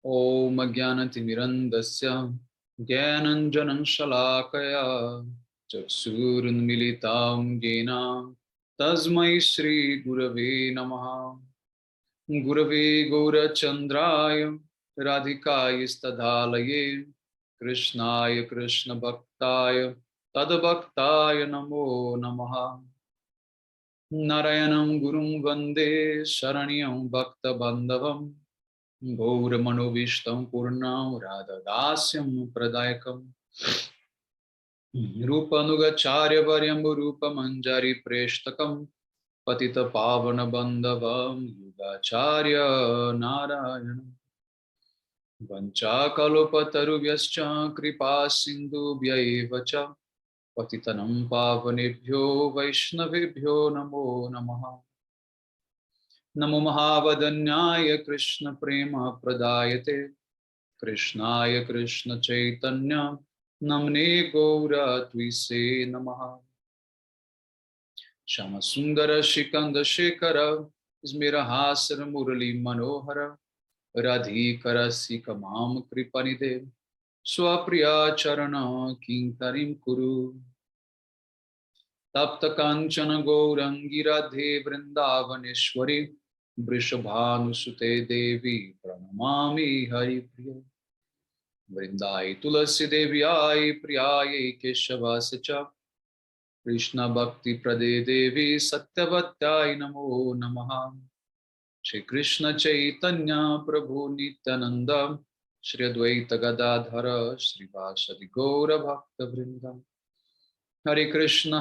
Om Jnanatimirandasya Jnananjanan Shalakaya Chaksurunmilitam Jena Tasmai Shri Gurave Namaha. Gurave Gaurachandraya Radhikayistadhalaye Krishnaya Krishna Bhaktaya Tadbhaktaya Namo Namaha. Narayanam Gurum Vande Sharanyam Bhakta Bandhavam Gauramano Purnam Radha Dasyam Pradayakam Rupanugacharya Varyam Rupa Manjari Preshtakam Patita Pavana Bandhavam Yugacharya Narayana Vancha Kalopataruvyascha Kripa Sindhu Vyaivacha Patitanam Pavanebhyo Vaishnavebhyo Namo Namaha. Namo Mahavadanyaya Krishna Prema Pradayate Krishnaya Krishna Chaitanya Namne Gaura Twise Namaha. Shama Sundara Shikanda Shekara Smirahasara Murali Manohara Radhikara Sikamam Kripanide Swapriya Charana Kinkarim Kuru Tapta Kanchana Gaurangi Radhe Vrindavaneshwari Vrishabhanusute Devi Pranamami Hari Priya Vrindai Tulasi Devi Ai Priyai Keshavascha Krishna Bhakti Prade Devi Satyavatyai Namo Namaha. Shri Krishna Chaitanya Prabhu Nityananda Shri Advaita Gadadhara Shri Vasadi Gaura Bhakta Vrinda. Hare Krishna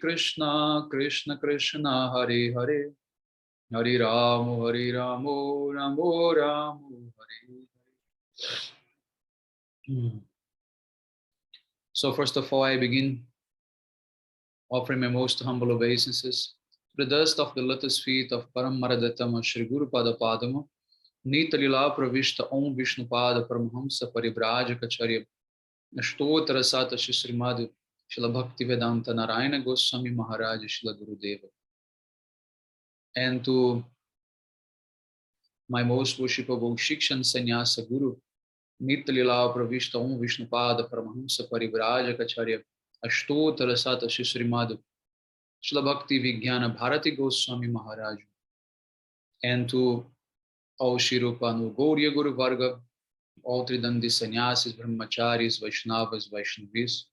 Krishna Krishna Hare Hare Hare Ramo Ramo Ramo Hare Hare. So first of all, I begin offering my most humble obeisances to the dust of the lotus feet of Param Maradattama Shri Guru Pada Padama Nita Lila Pravishta Om Vishnu Pada Paramahamsa Parivrajaka Ashtottara Sata Shri Srimad Srila Bhakti Vedanta Narayana Goswami Maharaj Srila Gurudeva. And to my most worshipable Shikshan Sannyasa Guru Nitya Lila Pravishta Om Vishnu Pada Paramahamsa Parivrajaka Ashtottara Sata Shri Srimad Srila Bhakti Vijnana Bharati Goswami Maharaj. And to all Shirupanu Gauriya Guru Varga, all Tridandi Sannyasis, Brahmacharis, Vaishnavas, Vaishnavis,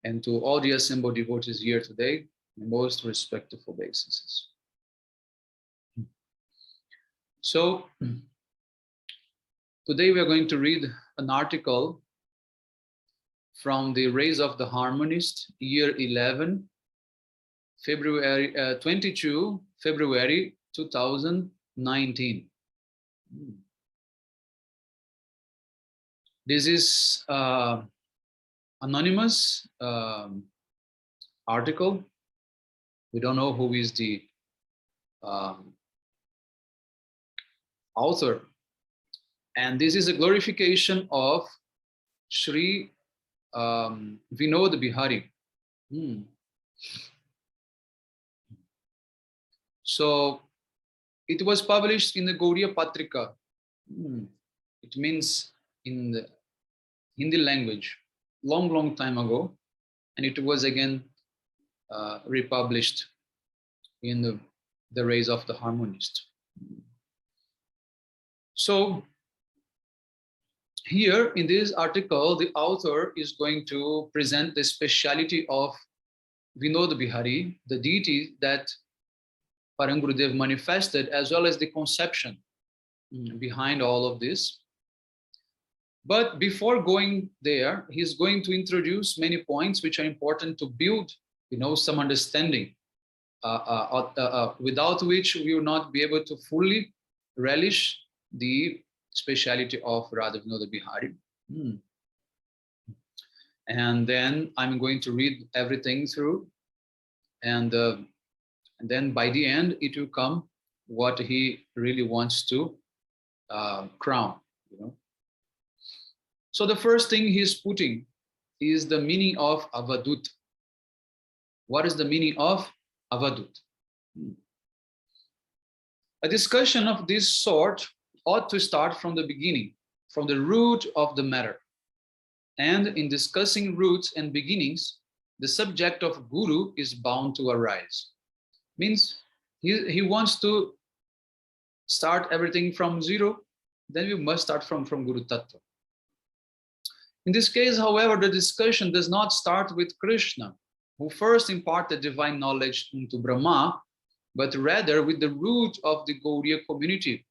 and to all the assembled devotees here today, my most respectful obeisances. So, today we are going to read an article from the Rays of the Harmonist, year 11, February 22, February 2019. This is anonymous article. We don't know who is the author. And this is a glorification of Sri Vinod Bihari. So it was published in the Gauriya Patrika. It means in the Hindi language, long time ago, and it was again republished in the Rays of the Harmonist. So here in this article, the author is going to present the speciality of Vinod Bihari, the deity that Param Gurudev manifested, as well as the conception behind all of this. But before going there, he's going to introduce many points which are important to build, some understanding, without which we will not be able to fully relish the speciality of Radha Vinod Bihari. And then I'm going to read everything through, and then by the end, it will come what he really wants to crown. So the first thing he's putting is the meaning of Avadut. What is the meaning of Avadut? A discussion of this sort ought to start from the beginning, from the root of the matter. And in discussing roots and beginnings, the subject of Guru is bound to arise. Means he wants to start everything from zero, then we must start from Guru Tattva. In this case, however, the discussion does not start with Krishna, who first imparted divine knowledge into Brahma, but rather with the root of the Gauriya community,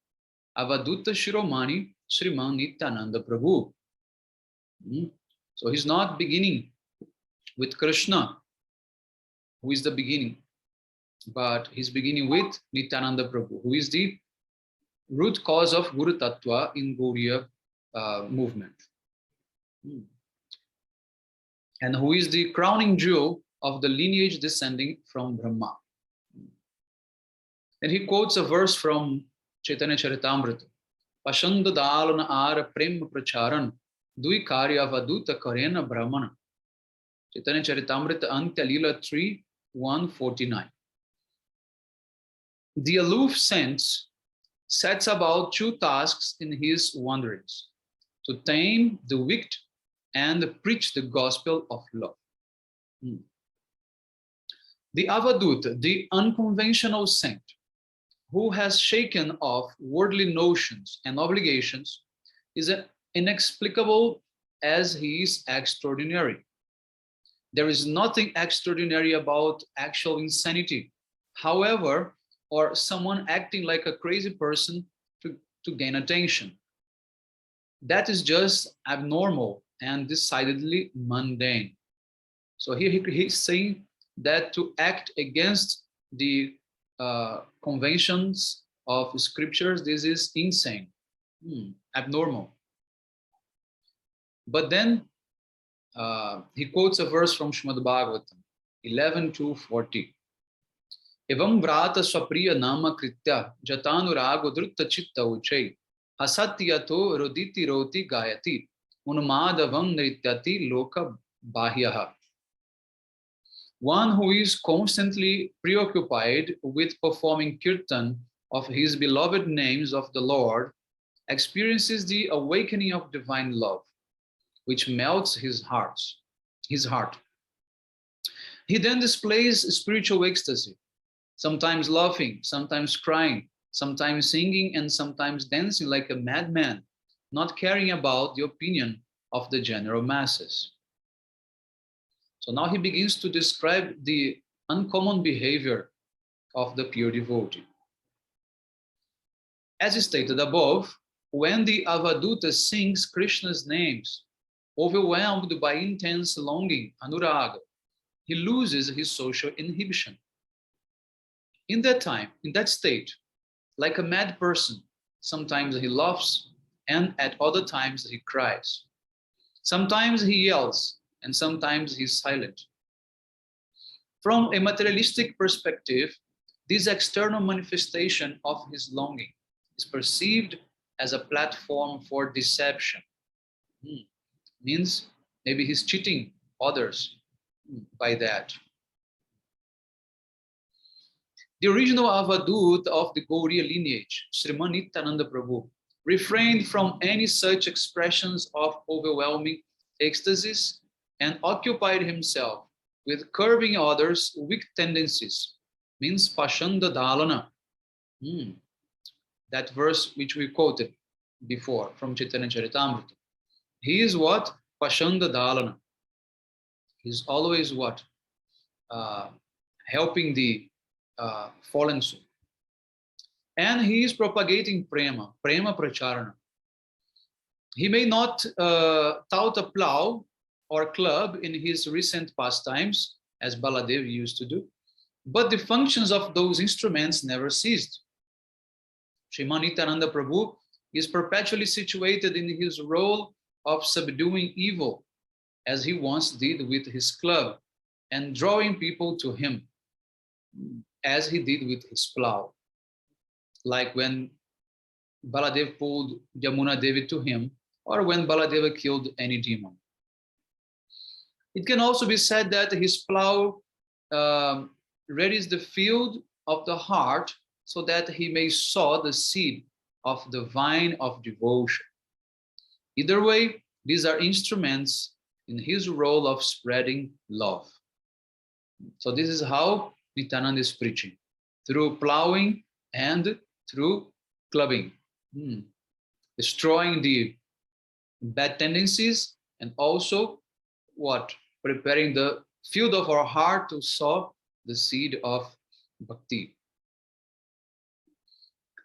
Avadutta Shiromani Sriman Nityananda Prabhu. So he's not beginning with Krishna, who is the beginning, but he's beginning with Nityananda Prabhu, who is the root cause of Guru Tattva in Gauriya movement. And who is the crowning jewel of the lineage descending from Brahma. And he quotes a verse from Chaitanya Charitamrita. Pashanda dalana ara prema pracharan dui karya vaduta karena brahmana. Chaitanya Charitamrita Antya Lila 3, 149. The aloof sense sets about two tasks in his wanderings: to tame the wicked and preach the gospel of love. The Avadut, the unconventional saint, who has shaken off worldly notions and obligations, is inexplicable as he is extraordinary. There is nothing extraordinary about actual insanity, however, or someone acting like a crazy person to gain attention. That is just abnormal and decidedly mundane. So here he's saying that to act against the conventions of scriptures, this is insane, abnormal. But then he quotes a verse from Srimad Bhagavatam 11:240. Evam vrata swapriya nama kritya jatanurago drutta chitta uchai asatyato roditi roti gayati unmadavam nrityati loka bahyaha. One who is constantly preoccupied with performing kirtan of his beloved names of the Lord experiences the awakening of divine love, which melts his heart. He then displays spiritual ecstasy, sometimes laughing, sometimes crying, sometimes singing, and sometimes dancing like a madman, not caring about the opinion of the general masses. So now he begins to describe the uncommon behavior of the pure devotee. As stated above, when the Avaduta sings Krishna's names, overwhelmed by intense longing, anuraga, he loses his social inhibition. In that time, in that state, like a mad person, sometimes he laughs and at other times he cries. Sometimes he yells and sometimes he's silent. From a materialistic perspective, this external manifestation of his longing is perceived as a platform for deception. Means maybe he's cheating others by that. The original Avadut of the Gauriya lineage, Sriman Nityananda Prabhu, refrained from any such expressions of overwhelming ecstasies and occupied himself with curbing others' weak tendencies. Means Pashanda Dalana. That verse which we quoted before from Chaitanya Charitamrita. He is what? Pashanda Dalana. He's always what? Helping the fallen soul. And he is propagating prema pracharana. He may not tout a plow or club in his recent pastimes, as Baladev used to do, but the functions of those instruments never ceased. Sriman Nityananda Prabhu is perpetually situated in his role of subduing evil, as he once did with his club, and drawing people to him, as he did with his plow. Like when Baladev pulled Yamuna Devi to him, or when Baladeva killed any demon. It can also be said that his plow readies the field of the heart so that he may sow the seed of the vine of devotion. Either way, these are instruments in his role of spreading love. So this is how Nityananda is preaching, through plowing and through clubbing, destroying the bad tendencies, and also what? Preparing the field of our heart to sow the seed of bhakti.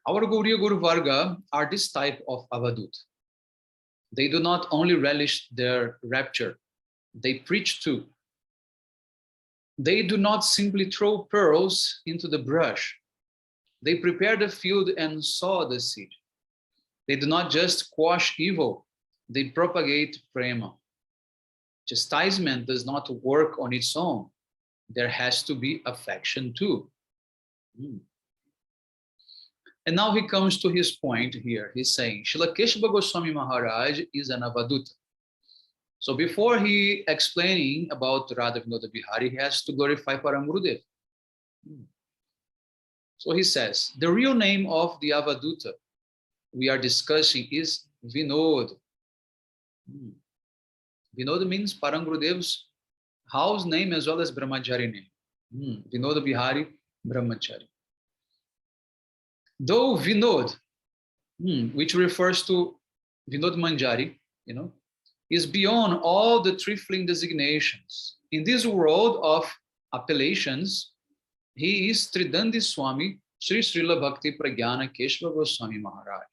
Our Gauriya Guru Varga are this type of avadut. They do not only relish their rapture, they preach too. They do not simply throw pearls into the brush. They prepare the field and sow the seed. They do not just quash evil, they propagate prema. Chastisement does not work on its own. There has to be affection too. And now he comes to his point here. He's saying, Srila Keshava Goswami Maharaj is an avaduta. So before he explaining about Radha Vinod Bihari, he has to glorify Param Gurudev. So he says, the real name of the avaduta we are discussing is Vinod. Vinod means Param Gurudev's house name as well as Brahmachari name. Vinod Bihari Brahmachari. Though Vinod, which refers to Vinod Manjari, is beyond all the trifling designations. In this world of appellations, he is Tridandi Swami, Sri Srila Bhakti Pragyana Keshava Goswami Maharaj.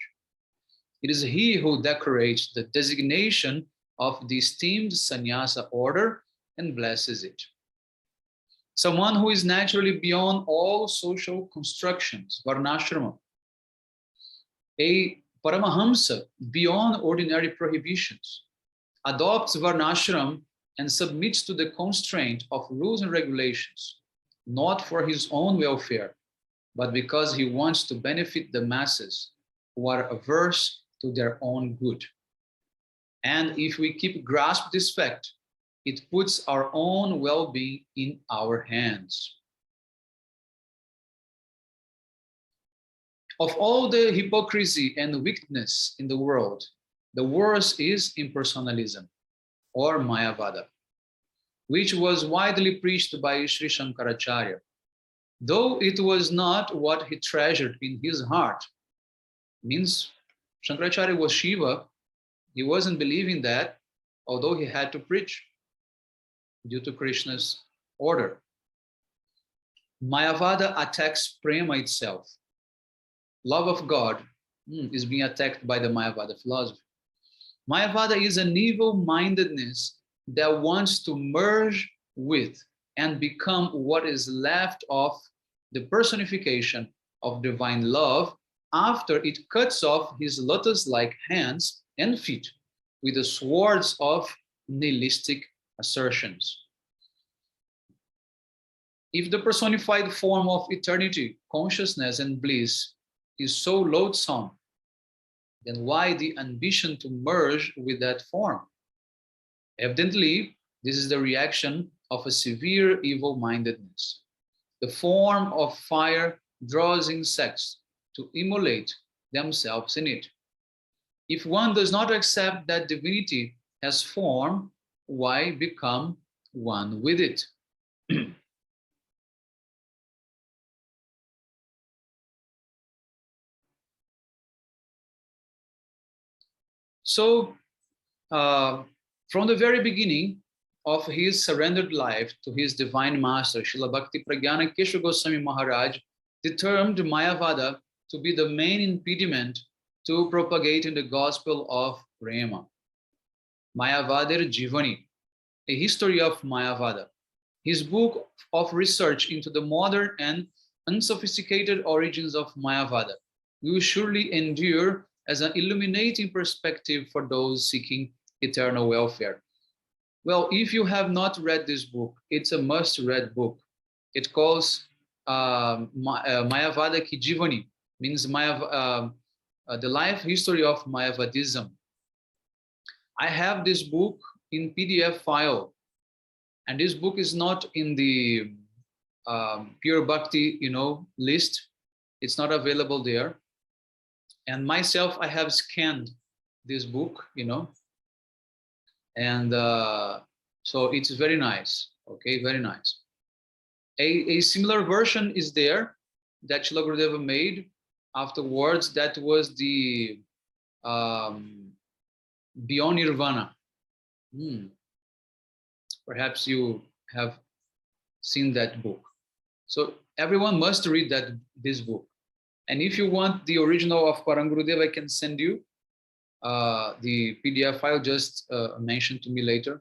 It is he who decorates the designation of the esteemed sannyasa order and blesses it. Someone who is naturally beyond all social constructions, varnashrama, a paramahamsa beyond ordinary prohibitions, adopts varnashram and submits to the constraint of rules and regulations, not for his own welfare, but because he wants to benefit the masses who are averse to their own good. And if we keep grasp this fact, it puts our own well-being in our hands. Of all the hypocrisy and wickedness in the world, the worst is impersonalism, or Mayavada, which was widely preached by Sri Shankaracharya. Though it was not what he treasured in his heart, means Shankaracharya was Shiva, he wasn't believing that, although he had to preach due to Krishna's order. Mayavada attacks prema itself. Love of God is being attacked by the Mayavada philosophy. Mayavada is an evil-mindedness that wants to merge with and become what is left of the personification of divine love after it cuts off his lotus-like hands and feet with the swords of nihilistic assertions. If the personified form of eternity, consciousness, and bliss is so loathsome, then why the ambition to merge with that form? Evidently, this is the reaction of a severe evil-mindedness. The form of fire draws insects to immolate themselves in it. If one does not accept that divinity has form, why become one with it? So, from the very beginning of his surrendered life to his divine master, Srila Bhakti Pragyana Keshava Goswami Maharaj determined Mayavada to be the main impediment to propagating the gospel of Prema. Mayavadir Jivani, a history of Mayavada. His book of research into the modern and unsophisticated origins of Mayavada will surely endure as an illuminating perspective for those seeking eternal welfare. Well, if you have not read this book, it's a must-read book. It calls Mayavada Ki Jivani, means the life history of Mayavadism. I have this book in PDF file, and this book is not in the Pure Bhakti, list. It's not available there. And myself, I have scanned this book, and so it's very nice. Okay, very nice. A similar version is there that Srila Gurudeva made afterwards. That was the Beyond Nirvana. Perhaps you have seen that book. So everyone must read this book. And if you want the original of Parang Gurudev, I can send you the PDF file. Just mention to me later.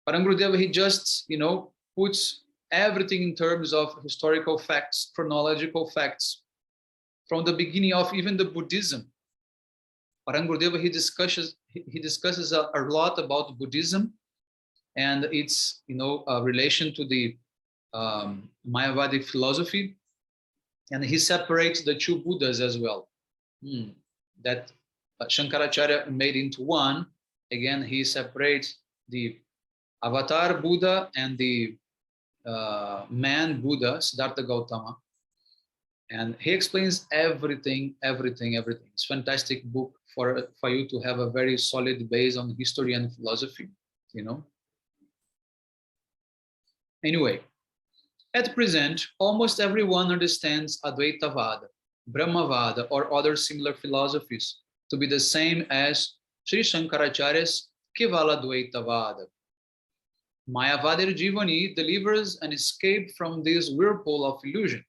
Parang Gurudev, he just, puts everything in terms of historical facts, chronological facts, from the beginning of even the Buddhism. Parang Gurudev, he discusses a lot about Buddhism and its, relation to the Mayavadi philosophy, and he separates the two Buddhas as well. That Shankaracharya made into one. Again, he separates the Avatar Buddha and the man Buddha, Siddhartha Gautama. And he explains everything. It's a fantastic book for you to have a very solid base on history and philosophy, Anyway, at present, almost everyone understands Advaitavada, Brahmavada, or other similar philosophies to be the same as Sri Shankaracharya's Kevala Dvaitavada. Mayavadi Jivani delivers an escape from this whirlpool of illusion.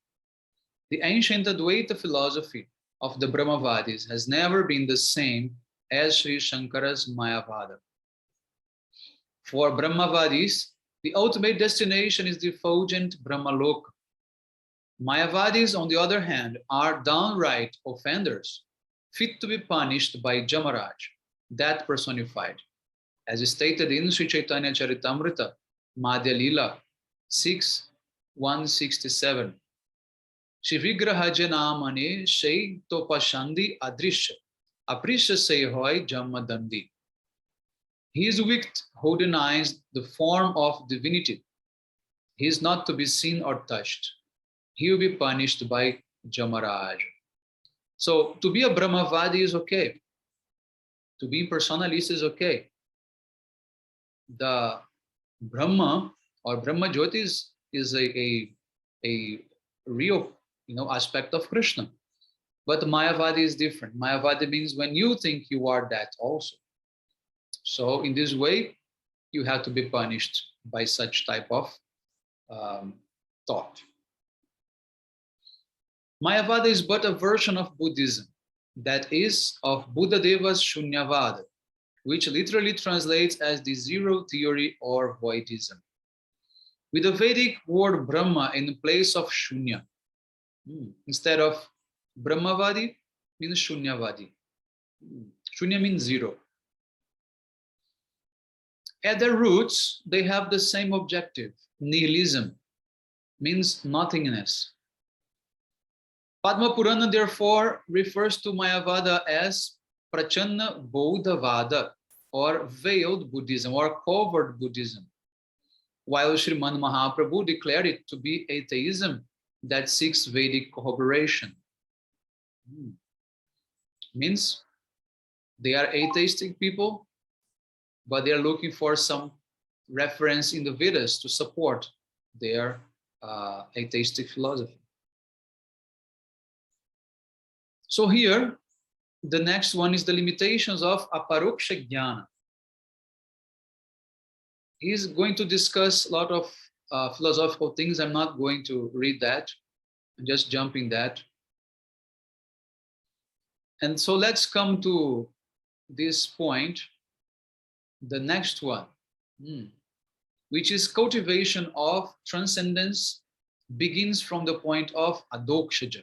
The ancient Advaita philosophy of the Brahmavadis has never been the same as Sri Shankara's Mayavada. For Brahmavadis, the ultimate destination is the effulgent Brahmaloka. Mayavadis, on the other hand, are downright offenders, fit to be punished by Jamaraj, that personified, as stated in Sri Chaitanya Charitamrita, Madhya Lila 6:167. Shivigraha janamane shei topashandi adrisha, aprisha se hoy jamadandi. He is wicked who denies the form of divinity. He is not to be seen or touched. He will be punished by Jamaraj. So to be a Brahmavadi is okay. To be personalist is okay. The Brahma or Brahma Jyoti is a real aspect of Krishna. But Mayavadi is different. Mayavadi means when you think you are that also. So in this way, you have to be punished by such type of thought. Mayavada is but a version of Buddhism, that is, of Buddhadeva's Shunyavada, which literally translates as the zero theory or voidism. With the Vedic word Brahma in place of Shunya. Instead of Brahmavadi, means Shunyavadi. Shunya means zero. At their roots, they have the same objective, nihilism, means nothingness. Padma Purana, therefore, refers to Mayavada as Prachanna Bodhavada, or veiled Buddhism, or covered Buddhism, while Sriman Mahaprabhu declared it to be atheism that seeks Vedic corroboration. Means they are atheistic people, but they are looking for some reference in the Vedas to support their atheistic philosophy. So here, the next one is the limitations of aparoksha jnana. He's going to discuss a lot of philosophical things. I'm not going to read that. I'm just jumping that. And so let's come to this point, the next one, which is cultivation of transcendence begins from the point of adokshaja.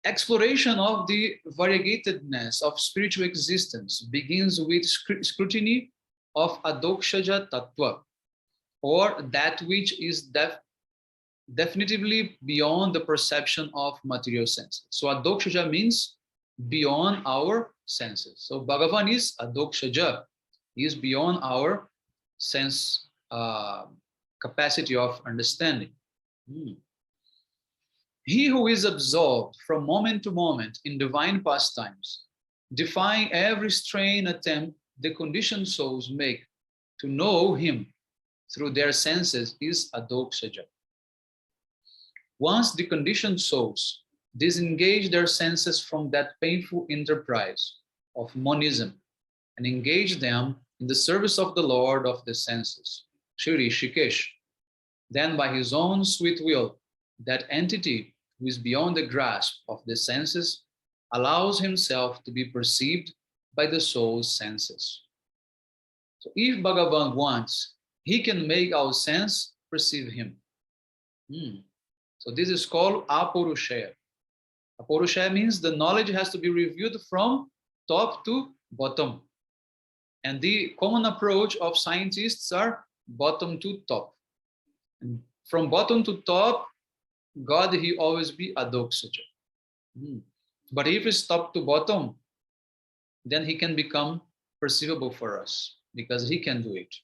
Exploration of the variegatedness of spiritual existence begins with scrutiny of adokshaja tattva, or that which is definitively beyond the perception of material senses. So adokshaja means beyond our senses. So Bhagavan is adokshaja, he is beyond our sense capacity of understanding. He who is absorbed from moment to moment in divine pastimes, defying every strain attempt the conditioned souls make to know him through their senses, is a dokshaja. Once the conditioned souls disengage their senses from that painful enterprise of monism and engage them in the service of the Lord of the senses, Shri Rishikesh, then by his own sweet will, that entity who is beyond the grasp of the senses allows himself to be perceived by the soul's senses. So if Bhagavan wants, he can make our sense perceive him. So this is called Apurushaya. Apurushaya means the knowledge has to be reviewed from top to bottom. And the common approach of scientists are bottom to top. And from bottom to top, God, he always be adoksaja. But if it's top to bottom, then he can become perceivable for us because he can do it.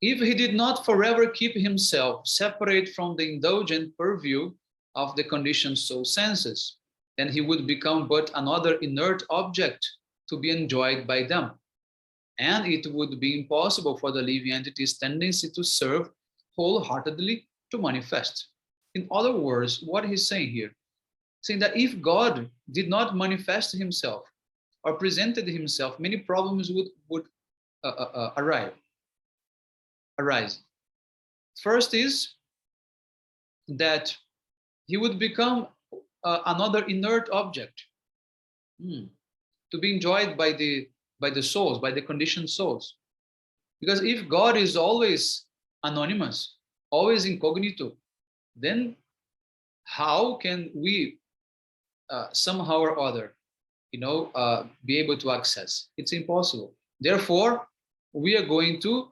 If he did not forever keep himself separate from the indulgent purview of the conditioned soul senses, then he would become but another inert object to be enjoyed by them. And it would be impossible for the living entity's tendency to serve wholeheartedly to manifest. In other words, what he's saying here, saying that if God did not manifest himself or presented himself, many problems would arise. First is that he would become another inert object to be enjoyed by the souls, by the conditioned souls. Because if God is always anonymous, always incognito, then how can we somehow or other, be able to access? It's impossible. Therefore, we are going to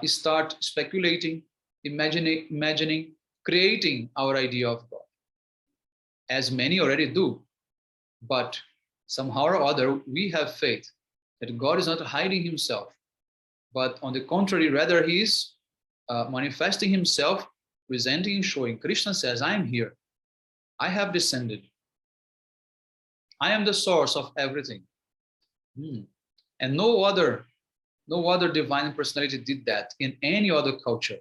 start speculating, imagining, creating our idea of God, as many already do. But somehow or other, we have faith that God is not hiding himself, but on the contrary, rather he is manifesting himself, presenting and showing. Krishna says, I am here. I have descended. I am the source of everything. And no other divine personality did that in any other culture.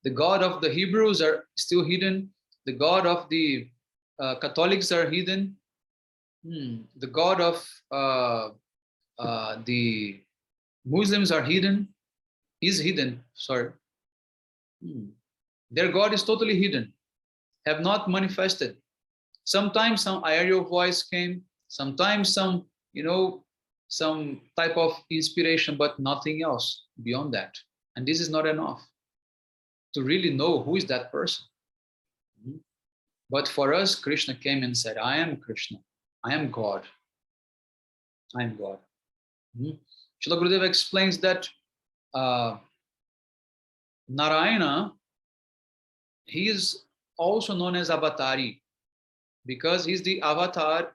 The God of the Hebrews are still hidden. The God of the Catholics are hidden. The God of the Muslims are hidden. Is hidden, sorry. Their God is totally hidden, have not manifested. Sometimes some aerial voice came, sometimes some type of inspiration, but nothing else beyond that. And this is not enough to really know who is that person. But for us, Krishna came and said, I am Krishna. I am God. I am God. Srila Gurudeva explains that Narayana, he is also known as Avatari because he's the avatar,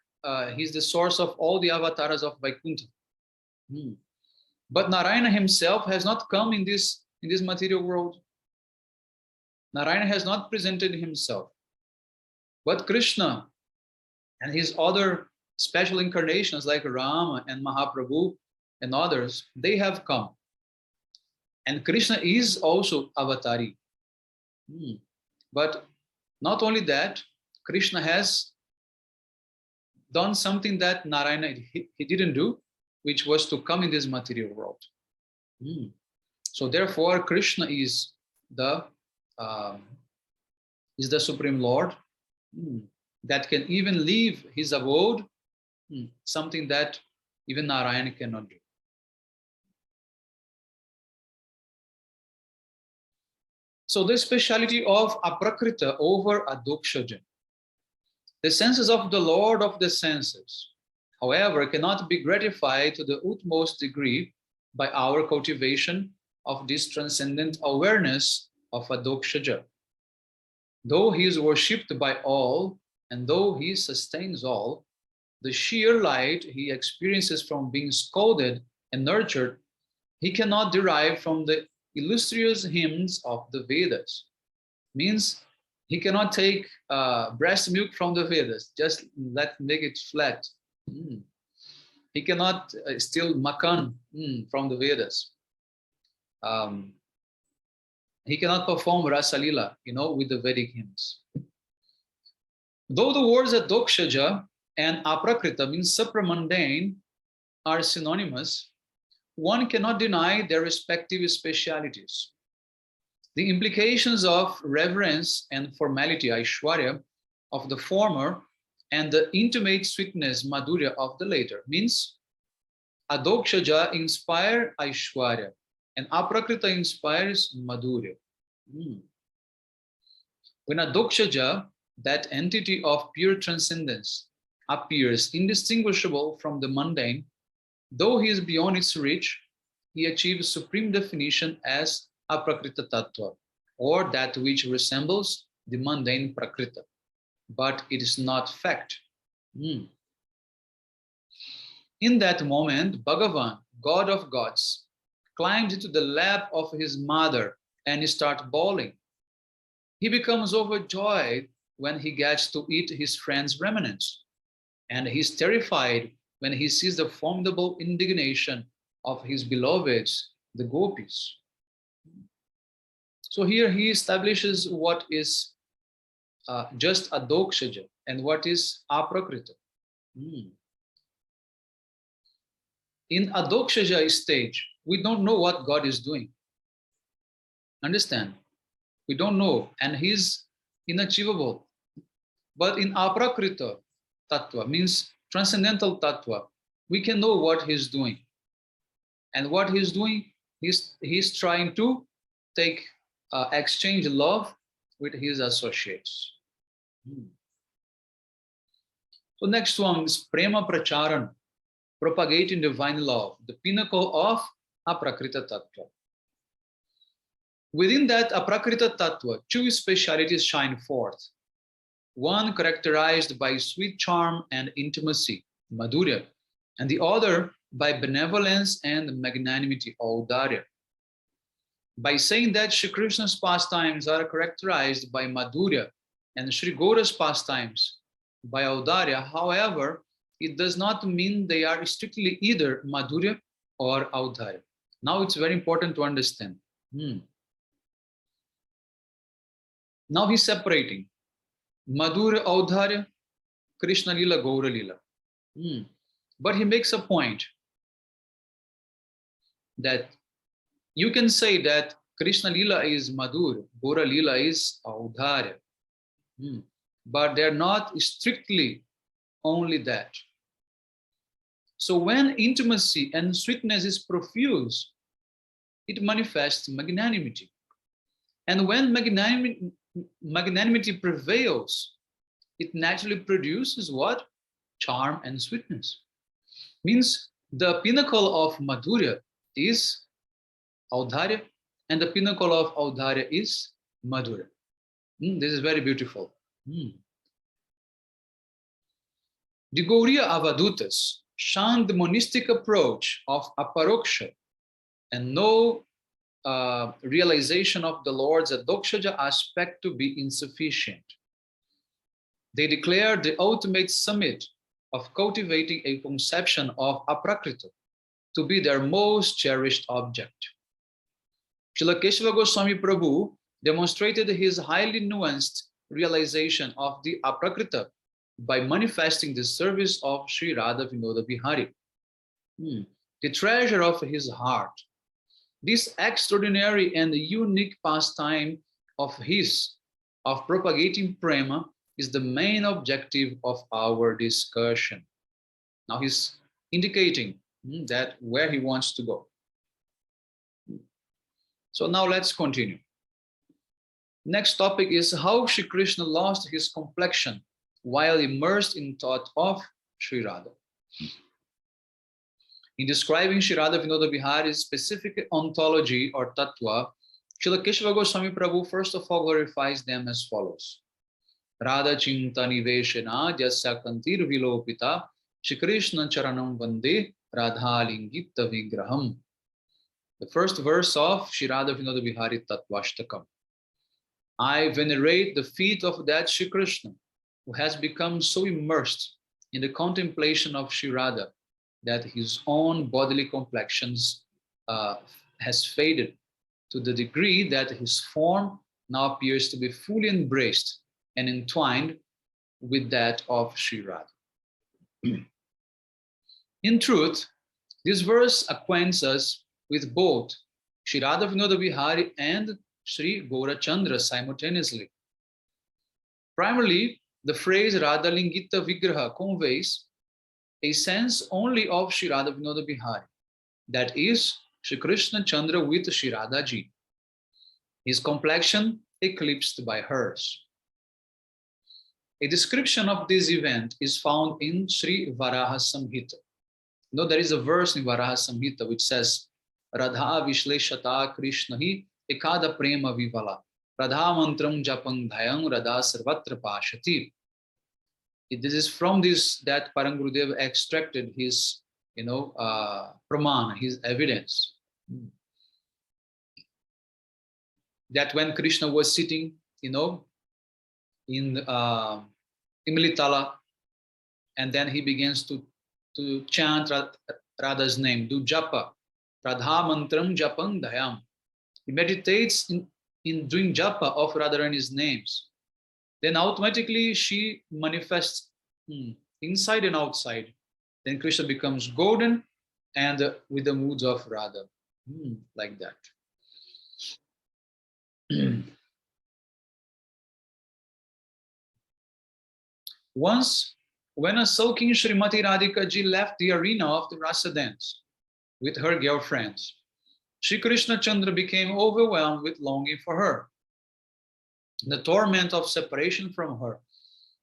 he's the source of all the avatars of Vaikuntha. But Narayana himself has not come in this material world. Narayana has not presented himself. But Krishna and his other special incarnations like Rama and Mahaprabhu and others, they have come. And Krishna is also Avatari. But not only that, Krishna has done something that Narayana he didn't do, which was to come in this material world. So therefore, Krishna is the Supreme Lord that can even leave his abode, something that even Narayana cannot do. So the speciality of aprakrita over adokshaja. The senses of the Lord of the senses, however, cannot be gratified to the utmost degree by our cultivation of this transcendent awareness of adokshaja. Though he is worshipped by all, and though he sustains all, the sheer light he experiences from being scolded and nurtured, he cannot derive from the illustrious hymns of the Vedas. Means he cannot take breast milk from the Vedas, just make it flat. He cannot steal makan from the Vedas. He cannot perform Rasalila, with the Vedic hymns. Though the words Adokshaja and Aprakrita, means supramundane, are synonymous, one cannot deny their respective specialities. The implications of reverence and formality, Aishwarya, of the former, and the intimate sweetness, Madhurya, of the later, means Adokshaja inspire Aishwarya, and Aprakrita inspires Madhurya. When Adokshaja, that entity of pure transcendence, appears indistinguishable from the mundane, though he is beyond its reach, he achieves supreme definition as Aprakrita Tattva, or that which resembles the mundane Prakrita, but it is not fact. In that moment, Bhagavan, God of gods, climbs into the lap of his mother and starts bawling. He becomes overjoyed when he gets to eat his friend's remnants, and he is terrified when he sees the formidable indignation of his beloveds, the gopis. So here he establishes what is just Adokshaja and what is Aprakrita. In Adokshaja stage, we don't know what God is doing. Understand? We don't know, and he's inachievable. But in Aprakrita Tattva, means transcendental Tattva, we can know what he's doing. And what he's doing, he's trying to exchange love with his associates. So next one is Prema Pracharan, propagating divine love, the pinnacle of Aprakrita Tattva. Within that Aprakrita Tattva, two specialities shine forth. One characterized by sweet charm and intimacy, Madhurya, and the other by benevolence and magnanimity, Audarya. By saying that Shri Krishna's pastimes are characterized by Madhurya and Shri Gaura's pastimes by Audarya, however, it does not mean they are strictly either Madhurya or Audarya. Now it's very important to understand. Now he's separating Madhurya, Audarya, Krishna Lila, Gaura Lila. But he makes a point that you can say that Krishna Lila is Madhurya, Gaura Lila is Audarya. But they're not strictly only that. So when intimacy and sweetness is profuse, it manifests magnanimity. And when magnanimity prevails, it naturally produces what? Charm and sweetness. Means the pinnacle of Madhurya is Audarya, and the pinnacle of Audarya is Madhurya. This is very beautiful. The Gauriya Avadutas shunned the monistic approach of aparoksha and no realization of the Lord's Adokshaja aspect to be insufficient. They declared the ultimate summit of cultivating a conception of Aprakrita to be their most cherished object. Srila Keshava Goswami Prabhu demonstrated his highly nuanced realization of the Aprakrita by manifesting the service of Sri Radha Vinod Bihari, the treasure of his heart. This extraordinary and unique pastime of his, of propagating prema, is the main objective of our discussion. Now he's indicating that where he wants to go. So now let's continue. Next topic is how Shri Krishna lost his complexion while immersed in thought of Sri Radha. In describing Sri Radha Vinod Bihari's specific ontology or tattva, Srila Keshava Goswami Prabhu first of all glorifies them as follows. Radha Chinta Niveshena Jasya Kantir Vilopita Shri Krishna Charanam Vande Radha Lingita Vigraham. The first verse of Shri Radha Vinod Bihari Tattvashtakam. I venerate the feet of that Shri Krishna who has become so immersed in the contemplation of Shri Radha that his own bodily complexions has faded to the degree that his form now appears to be fully embraced and entwined with that of Shri Radha. In truth, this verse acquaints us with both Shri Radha Vinod Bihari and Sri Gaurachandra simultaneously. Primarily, the phrase Radha Lingita Vigraha conveys a sense only of Shri Radha Vinod Bihari, that is, Shri Krishna Chandra with Shri Radha Ji, his complexion eclipsed by hers. A description of this event is found in Sri Varaha Samhita. You know, there is a verse in Varaha Samhita which says, Radha Vishleshata Krishna hi ekada prema vivala. Radha mantram japang dhayam Radha sarvatra pashati. This is from this that Parang Gurudev extracted his, pramana, his evidence. That when Krishna was sitting, in Imlitala, and then he begins to chant Radha's name, do japa, Radha mantram japang dhayam. He meditates in doing japa of Radharani's names. Then automatically she manifests inside and outside. Then Krishna becomes golden and with the moods of Radha, like that. Once, when a sulking Srimati Radhika Ji left the arena of the Rasa dance with her girlfriends, Shri Krishna Chandra became overwhelmed with longing for her. In the torment of separation from her,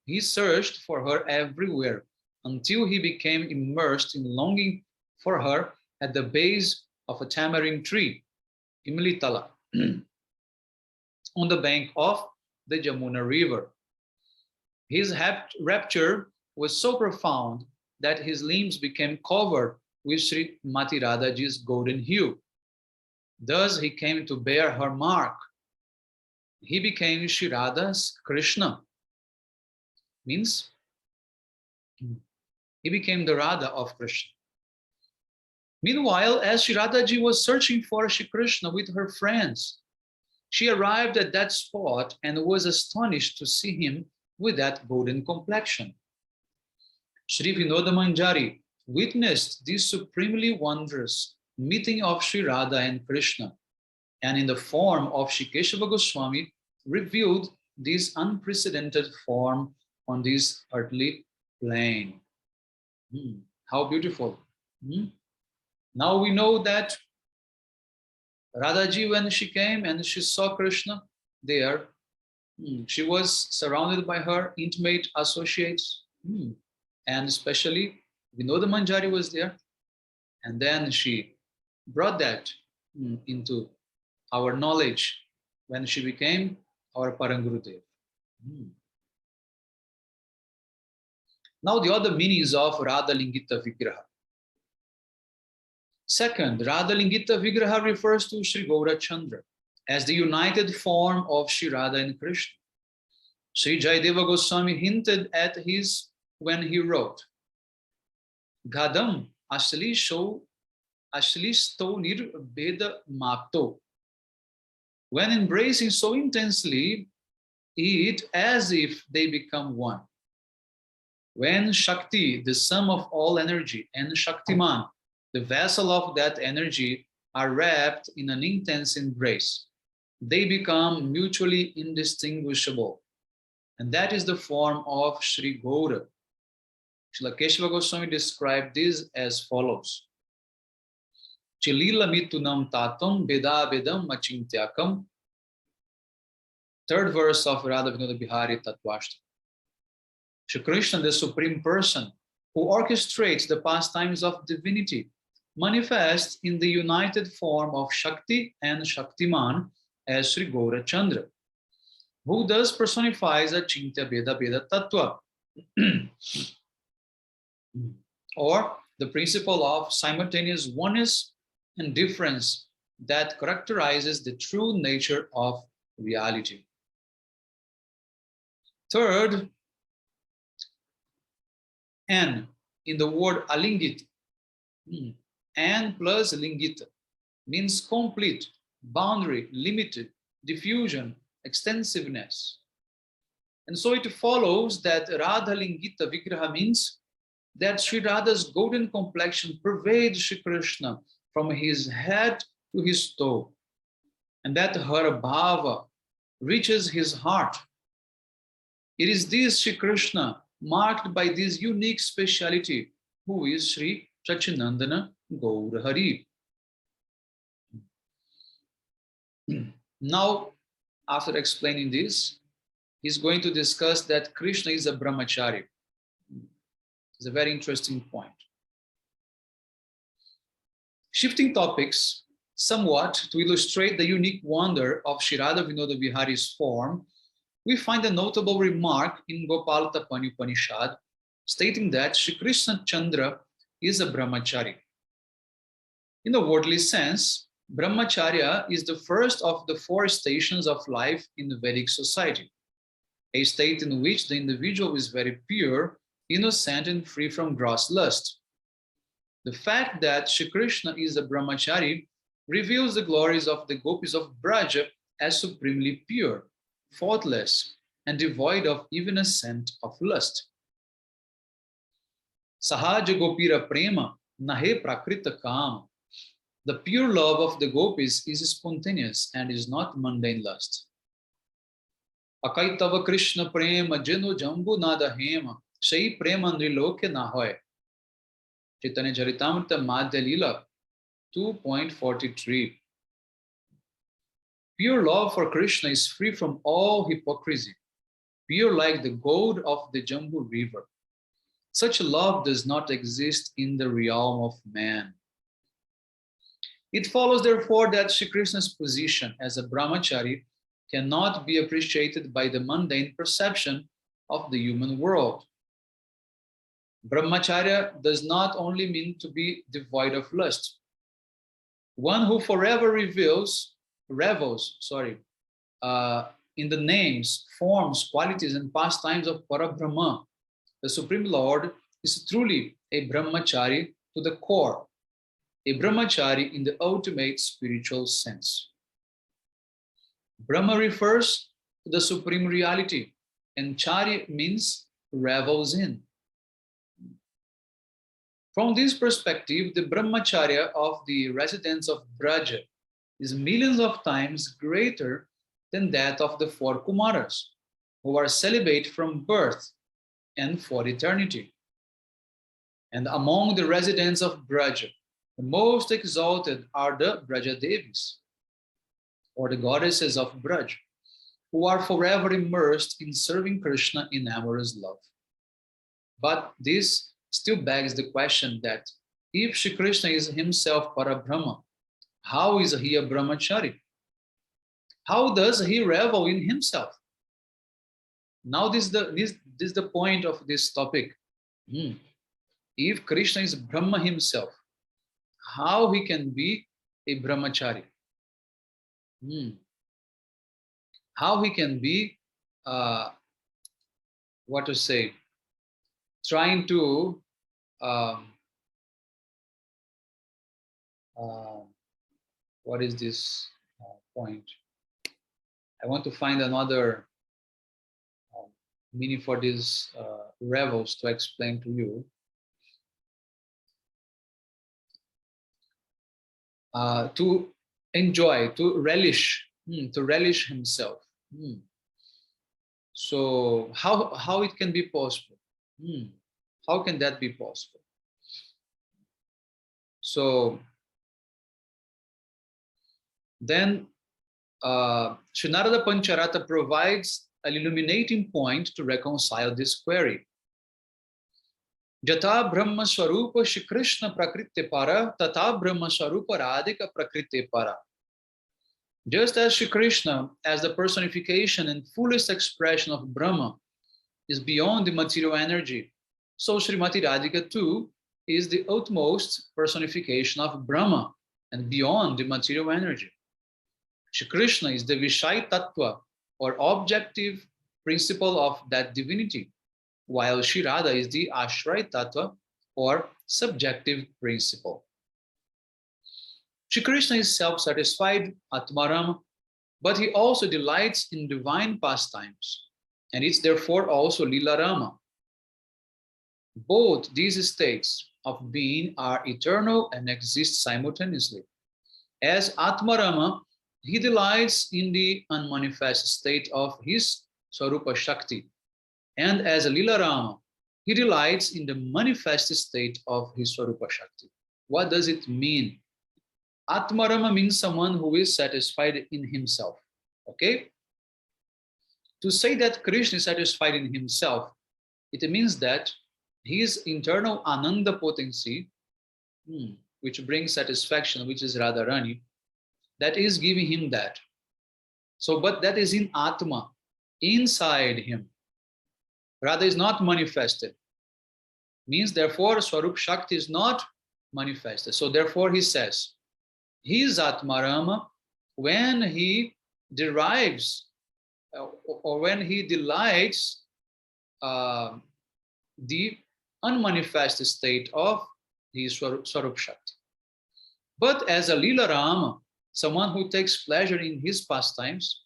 he searched for her everywhere until he became immersed in longing for her at the base of a tamarind tree, Imlitala, on the bank of the Jamuna river. His rapture was so profound that his limbs became covered with Sri Mati Radhaji's golden hue. Thus he came to bear her mark. He became Shri Radha's Krishna. Means he became the Radha of Krishna. Meanwhile, as Shri Radhaji was searching for Shri Krishna with her friends, she arrived at that spot and was astonished to see him with that golden complexion. Sri Vinoda Manjari witnessed this supremely wondrous meeting of Sri Radha and Krishna, and in the form of Sri Keshava Goswami revealed this unprecedented form on this earthly plane. How beautiful. Now we know that Radhaji, when she came and she saw Krishna there, she was surrounded by her intimate associates, and especially Vinoda Manjari was there. And then she brought that into our knowledge when she became our Parang Gurudev. Now the other meanings of Radha Lingita Vigraha. Second, Radha Lingita Vigraha refers to Sri Gaurachandra as the united form of Sri Radha and Krishna. Sri Jayadeva Goswami hinted at his when he wrote, Gadam Asli Sto Nir Beda Mapto. When embracing so intensely, it as if they become one. When Shakti, the sum of all energy, and Shaktiman, the vessel of that energy, are wrapped in an intense embrace, they become mutually indistinguishable. And that is the form of Sri Gaura. Srila Keshava Goswami described this as follows. Chilila mitunam tatam beda bedam achintyakam. Third verse of Radha Vinod Bihari Tattvashtakam. Shri Krishna, the Supreme Person, who orchestrates the pastimes of divinity, manifests in the united form of Shakti and Shaktiman as Sri Gaurachandra, who thus personifies Achintya Beda Beda Tattva. or the principle of simultaneous oneness and difference that characterizes the true nature of reality. Third, N in the word alingit, N plus lingita means complete, boundary, limited, diffusion, extensiveness. And so it follows that Radha Lingita Vigraha means that Sri Radha's golden complexion pervades Sri Krishna from his head to his toe, and that her bhava reaches his heart. It is this Sri Krishna marked by this unique speciality, who is Sri Chachinandana Gaur Hari. Now, after explaining this, he's going to discuss that Krishna is a brahmachari. It's a very interesting point. Shifting topics somewhat to illustrate the unique wonder of Sri Radha Vinoda Vihari's form, we find a notable remark in Gopal Tapani Upanishad stating that Sri Krishna Chandra is a brahmachari. In a worldly sense, brahmacharya is the first of the 4 stations of life in the Vedic society, a state in which the individual is very pure, innocent, and free from gross lust. The fact that Shri Krishna is a brahmachari reveals the glories of the gopis of Braja as supremely pure, faultless, and devoid of even a scent of lust. Sahaja gopira prema nahe prakrita kam. The pure love of the gopis is spontaneous and is not mundane lust. Akaitava Krishna prema jenu jambu nada hema, shai prema nriloke nahoy. Chaitanya Charitamrita Madhya Lila 2.43. Pure love for Krishna is free from all hypocrisy, pure like the gold of the Jambu river. Such love does not exist in the realm of man. It follows, therefore, that Shri Krishna's position as a brahmachari cannot be appreciated by the mundane perception of the human world. Brahmacharya does not only mean to be devoid of lust. One who forever revels in the names, forms, qualities, and pastimes of Parabrahma, the Supreme Lord, is truly a brahmachari to the core, a brahmachari in the ultimate spiritual sense. Brahma refers to the supreme reality, and chari means revels in. From this perspective, the brahmacharya of the residents of Braja is millions of times greater than that of the 4 Kumaras, who are celibate from birth and for eternity. And among the residents of Braja, the most exalted are the Braja Devis, or the goddesses of Braj, who are forever immersed in serving Krishna in amorous love. But this still begs the question that if Shri Krishna is himself Parabrahma, how is he a brahmachari? How does he revel in himself? Now this is the point of this topic. If Krishna is Brahma himself, how he can be a brahmachari? How he can be, trying to what is this point? I want to find another meaning for these revels to explain to you. To enjoy, to relish himself. So how it can be possible? How can that be possible? So then Sri Narada Pancharata provides an illuminating point to reconcile this query. Jata Brahma Swarupa Shri Krishna Prakriti Para, Tata Brahma Swarupa Radhika Prakriti Para. Just as Shri Krishna, as the personification and fullest expression of Brahma, is beyond the material energy, so Srimati Radhika too is the utmost personification of Brahma and beyond the material energy. Shri Krishna is the Vishai Tattva, or objective principle of that divinity, while Shri Radha is the Ashray Tattva, or subjective principle. Shri Krishna is self-satisfied, Atmaram, but he also delights in divine pastimes, and it's therefore also Lila Rama. Both these states of being are eternal and exist simultaneously. As Atmarama, he delights in the unmanifest state of his Swarupa Shakti, and as Lila Rama, he delights in the manifest state of his Swarupa Shakti. What does it mean? Atmarama means someone who is satisfied in himself. Okay? To say that Krishna is satisfied in himself, it means that his internal Ananda potency, which brings satisfaction, which is Radharani, that is giving him that. So, but that is in Atma, inside him. Radha is not manifested. Means therefore Swarup Shakti is not manifested. So therefore he says, he is Atmarama when he derives or when he delights the unmanifest state of his Swarup Shakti. But as a Lila Rama, someone who takes pleasure in his pastimes,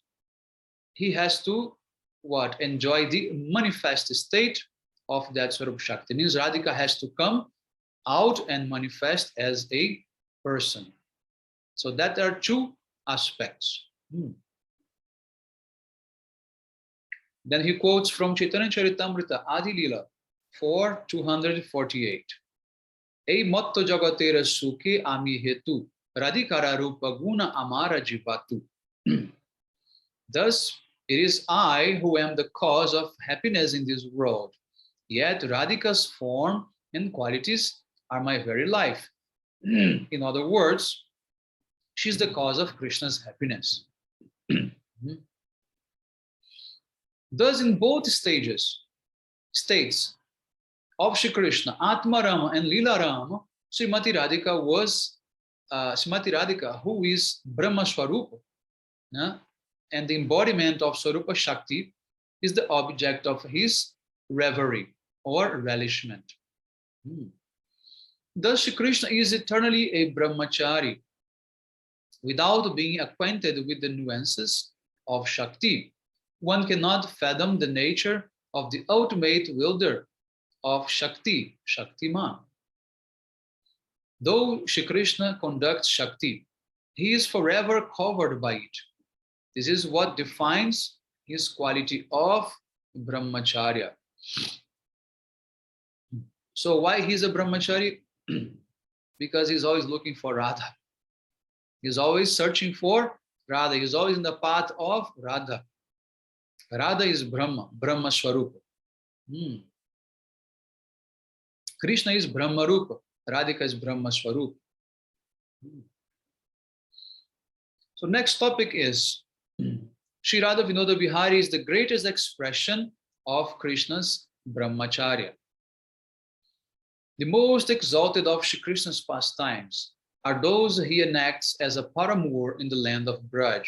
he has to what? Enjoy the manifest state of that Swarup Shakti. Means Radhika has to come out and manifest as a person. So that are two aspects. Then he quotes from Chaitanya Charitamrita Adi Lila 4:248. Ei matto jagatera sukhe ami hetu radhikara rupa guna amara jivatu. Thus, it is I who am the cause of happiness in this world. Yet Radhika's form and qualities are my very life. In other words, she's the cause of Krishna's happiness. Thus, in both states of Shri Krishna, Atma Rama and Lila Rama, Srimati Radhika was Srimati Radhika, who is Brahma Swarupa, and the embodiment of Swarupa Shakti is the object of his reverie or relishment. Thus, Shri Krishna is eternally a brahmachari without being acquainted with the nuances of Shakti. One cannot fathom the nature of the ultimate wielder of Shakti, Shaktiman. Though Shri Krishna conducts Shakti, he is forever covered by it. This is what defines his quality of brahmacharya. So why he's a brahmachari? Because he's always looking for Radha. He's always searching for Radha. He's always in the path of Radha. Radha is Brahma, Brahma Swarupa. Krishna is Brahma Rupa. Radhika is Brahma Swarupa. So next topic is Shri Radha Vinoda Bihari is the greatest expression of Krishna's brahmacharya. The most exalted of Shri Krishna's pastimes are those he enacts as a paramour in the land of Braj.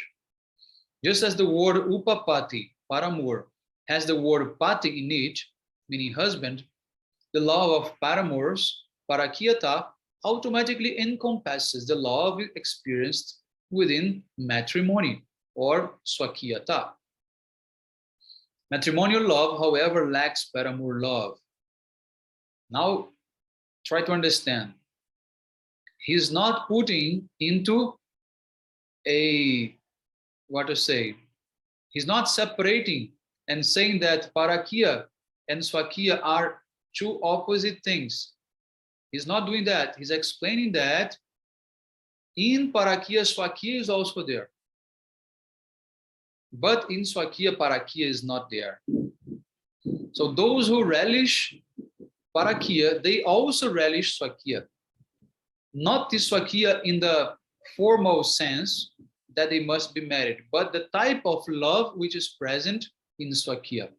Just as the word upapati, paramour, has the word pati in it, meaning husband, the law of paramours, parakiyata, automatically encompasses the law experienced within matrimony or swakiyata. Matrimonial love, however, lacks paramour love. Now, try to understand. He's not putting into a, he's not separating and saying that parakiya and swakiya are two opposite things. He's not doing that. He's explaining that in parakiya, swakiya is also there. But in swakiya, parakiya is not there. So those who relish parakiya, they also relish swakiya. Not the swakiya in the formal sense that they must be married, but the type of love which is present in swakiya.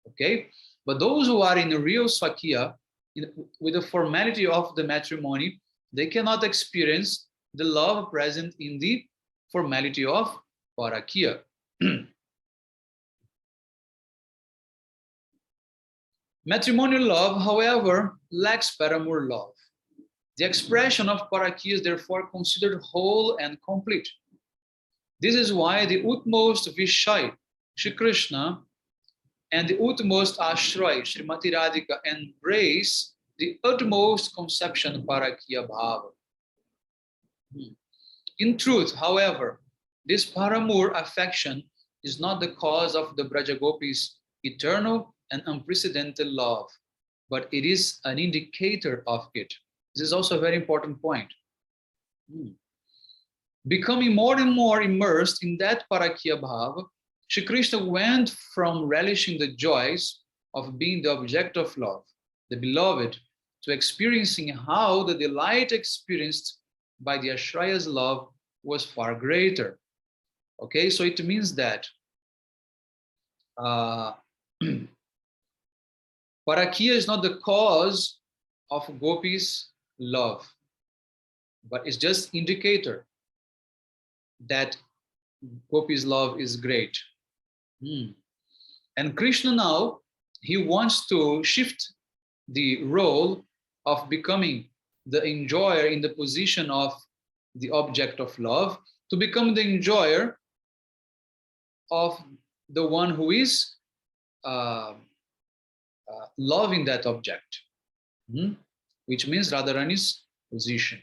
Okay? But those who are in a real swakiya, with the formality of the matrimony, they cannot experience the love present in the formality of Parakya. Matrimonial love, however, lacks paramour love. The expression of Parakya is therefore considered whole and complete. This is why the utmost Vishai, Shri Krishna, and the utmost Ashray, Srimati Radhika, embrace the utmost conception Parakya Bhava. In truth, however, this paramour affection is not the cause of the Brajagopis' eternal and unprecedented love, but it is an indicator of it. This is also a very important point. Becoming more and more immersed in that Parakya Bhava, Shri Krishna went from relishing the joys of being the object of love, the beloved, to experiencing how the delight experienced by the Ashraya's love was far greater. Okay, so it means that Parakya is not the cause of Gopi's love, but it's just indicator that Gopi's love is great. And Krishna now, he wants to shift the role of becoming the enjoyer in the position of the object of love to become the enjoyer of the one who is loving that object, which means Radharani's position.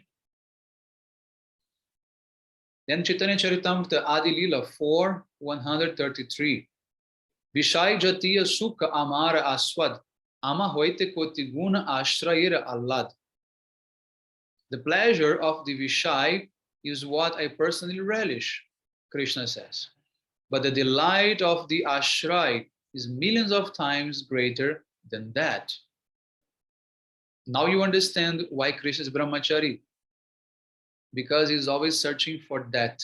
Then Chaitanya Charitamrita Adi Lila 4:133. Vishai Jatiya Sukha Amara Aswad Ama Hoite Koti Guna Ashrayera Allad. The pleasure of the Vishai is what I personally relish, Krishna says. But the delight of the Ashray is millions of times greater than that. Now you understand why Krishna is Brahmachari. Because he's always searching for that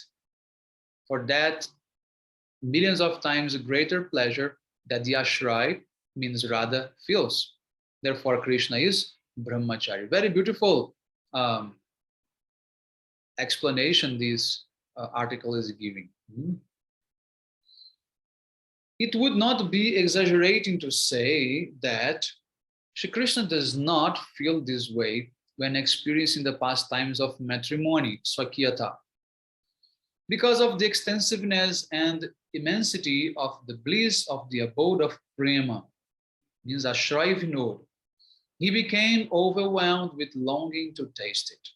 millions of times greater pleasure that the Ashray, means Radha, feels. Therefore, Krishna is Brahmachari. Very beautiful explanation this article is giving. It would not be exaggerating to say that Shri Krishna does not feel this way when experiencing the pastimes of matrimony, Swakyata. Because of the extensiveness and immensity of the bliss of the abode of Prema, means Ashray Vinod, he became overwhelmed with longing to taste it.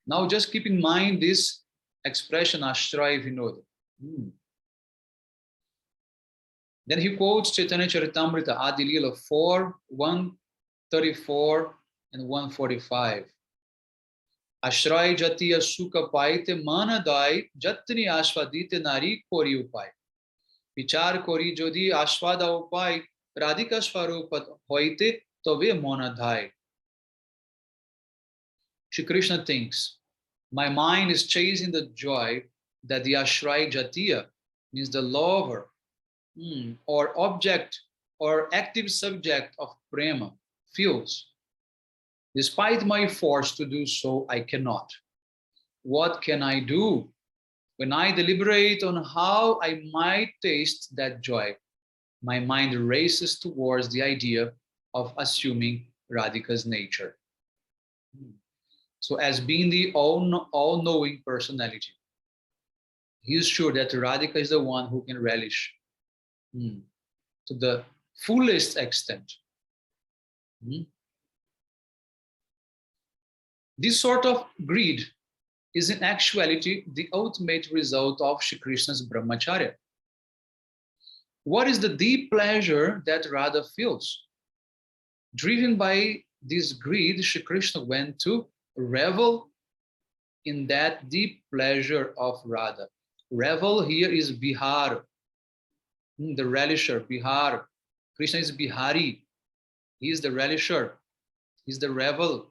Now just keep in mind this expression, Ashray Vinod. Then he quotes Chaitanya Charitamrita Adi Lila 4:134 and 145. Ashray Jatiya Sukha Paite Manadai Jatni Ashwadite Nari Kori Upai. Vichar Kori Jodi Ashwada Upai Radhika Swarupat Hoite Tove Monadhai. Shri Krishna thinks, my mind is chasing the joy that the Ashray Jatiya, means the lover, or object or active subject of prema, feels. Despite my force to do so, I cannot. What can I do? When I deliberate on how I might taste that joy, my mind races towards the idea of assuming Radhika's nature. So as being the all-knowing personality, he is sure that Radhika is the one who can relish to the fullest extent. This sort of greed is in actuality the ultimate result of Shri Krishna's brahmacharya. What is the deep pleasure that Radha feels? Driven by this greed, Shri Krishna went to revel in that deep pleasure of Radha. Revel here is Bihari, the relisher, Bihari. Krishna is Bihari. He is the relisher. He is the revel.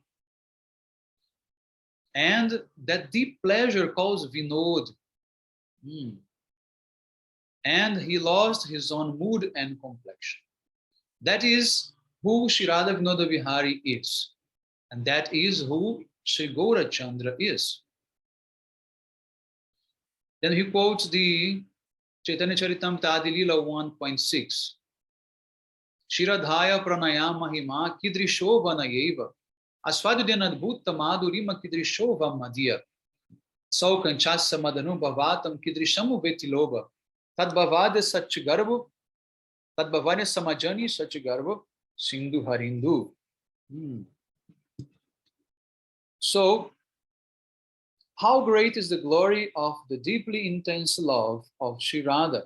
And that deep pleasure calls Vinod. And he lost his own mood and complexion. That is who Sri Radha Vinoda Bihari is. And that is who Sri Gaurachandra is. Then he quotes the Chaitanya Charitamrita Adi Leela 1.6. Shiradhaya pranaya mahima kidrishova nayeva aswadudyanadbhutta madhurima kidrishova madhya saukanchasa madanu bhavatam kidrishamu vetiloba tadbhavade satchigarva tadbhavane samajani satchigarva sindhu harindu. So, how great is the glory of the deeply intense love of Sri Radha?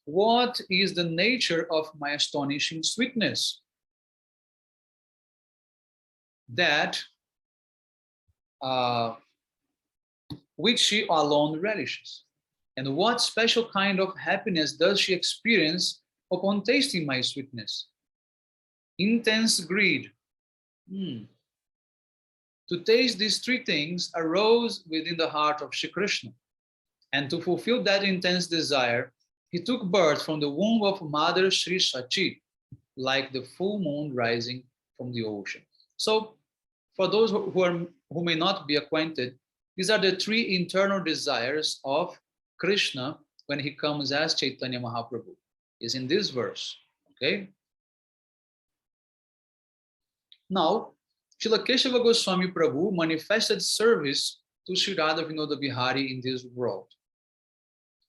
What is the nature of my astonishing sweetness? That which she alone relishes. And what special kind of happiness does she experience upon tasting my sweetness? Intense greed. To taste these three things arose within the heart of Shri Krishna. And to fulfill that intense desire, he took birth from the womb of Mother Sri Sachi, like the full moon rising from the ocean. So, for those who may not be acquainted, these are the three internal desires of Krishna when he comes as Chaitanya Mahaprabhu. Is in this verse. Okay. Now, Srila Keshava Goswami Prabhu manifested service to Sri Radha Vinoda Bihari in this world,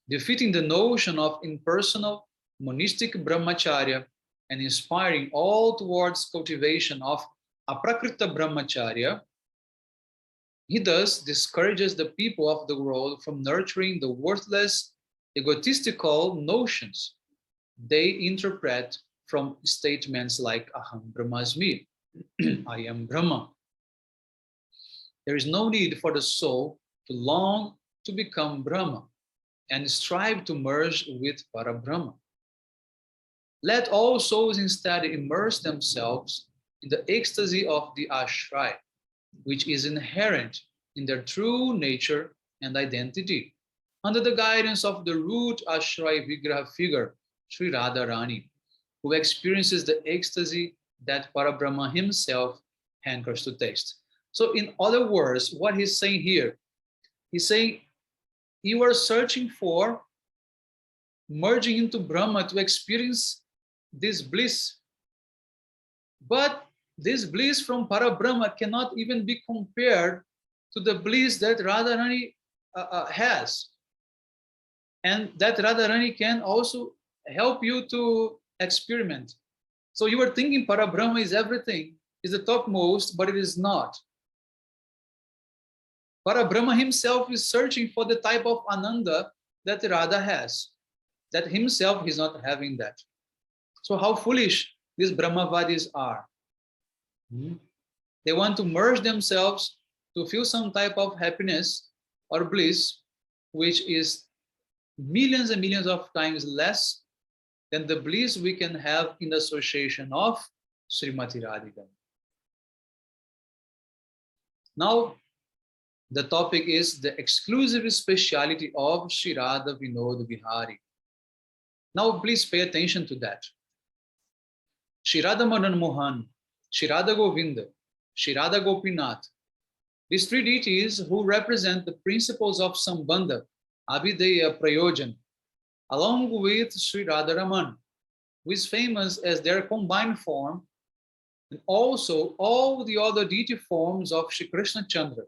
defeating the notion of impersonal monistic brahmacharya and inspiring all towards cultivation of aprakrita brahmacharya. He thus discourages the people of the world from nurturing the worthless, egotistical notions they interpret from statements like Aham Brahmasmi, I am Brahma. There is no need for the soul to long to become Brahma and strive to merge with Parabrahma. Let all souls instead immerse themselves in the ecstasy of the Ashray, which is inherent in their true nature and identity, under the guidance of the root Ashray Vigraha figure, Sri Radharani, who experiences the ecstasy that Parabrahma himself hankers to taste. So in other words, what he's saying here, he's saying, you are searching for merging into Brahma to experience this bliss. But this bliss from Parabrahma cannot even be compared to the bliss that Radharani has. And that Radharani can also help you to experiment. So you are thinking Parabrahma is everything, is the topmost, but it is not. Parabrahma himself is searching for the type of Ananda that Radha has, that himself is not having that. So how foolish these Brahmavadis are. They want to merge themselves to feel some type of happiness or bliss, which is millions and millions of times less than the bliss we can have in the association of Srimati Radhika. Now, the topic is the exclusive speciality of Sri Radha Vinoda Bihari. Now, please pay attention to that. Sri Radha Madan Mohan, Sri Radha Govinda, Sri Radha Gopinath, these three deities who represent the principles of Sambandha, Abhideya, Prayojan, along with Sri Radharaman, who is famous as their combined form, and also all the other deity forms of Shri Krishna Chandra,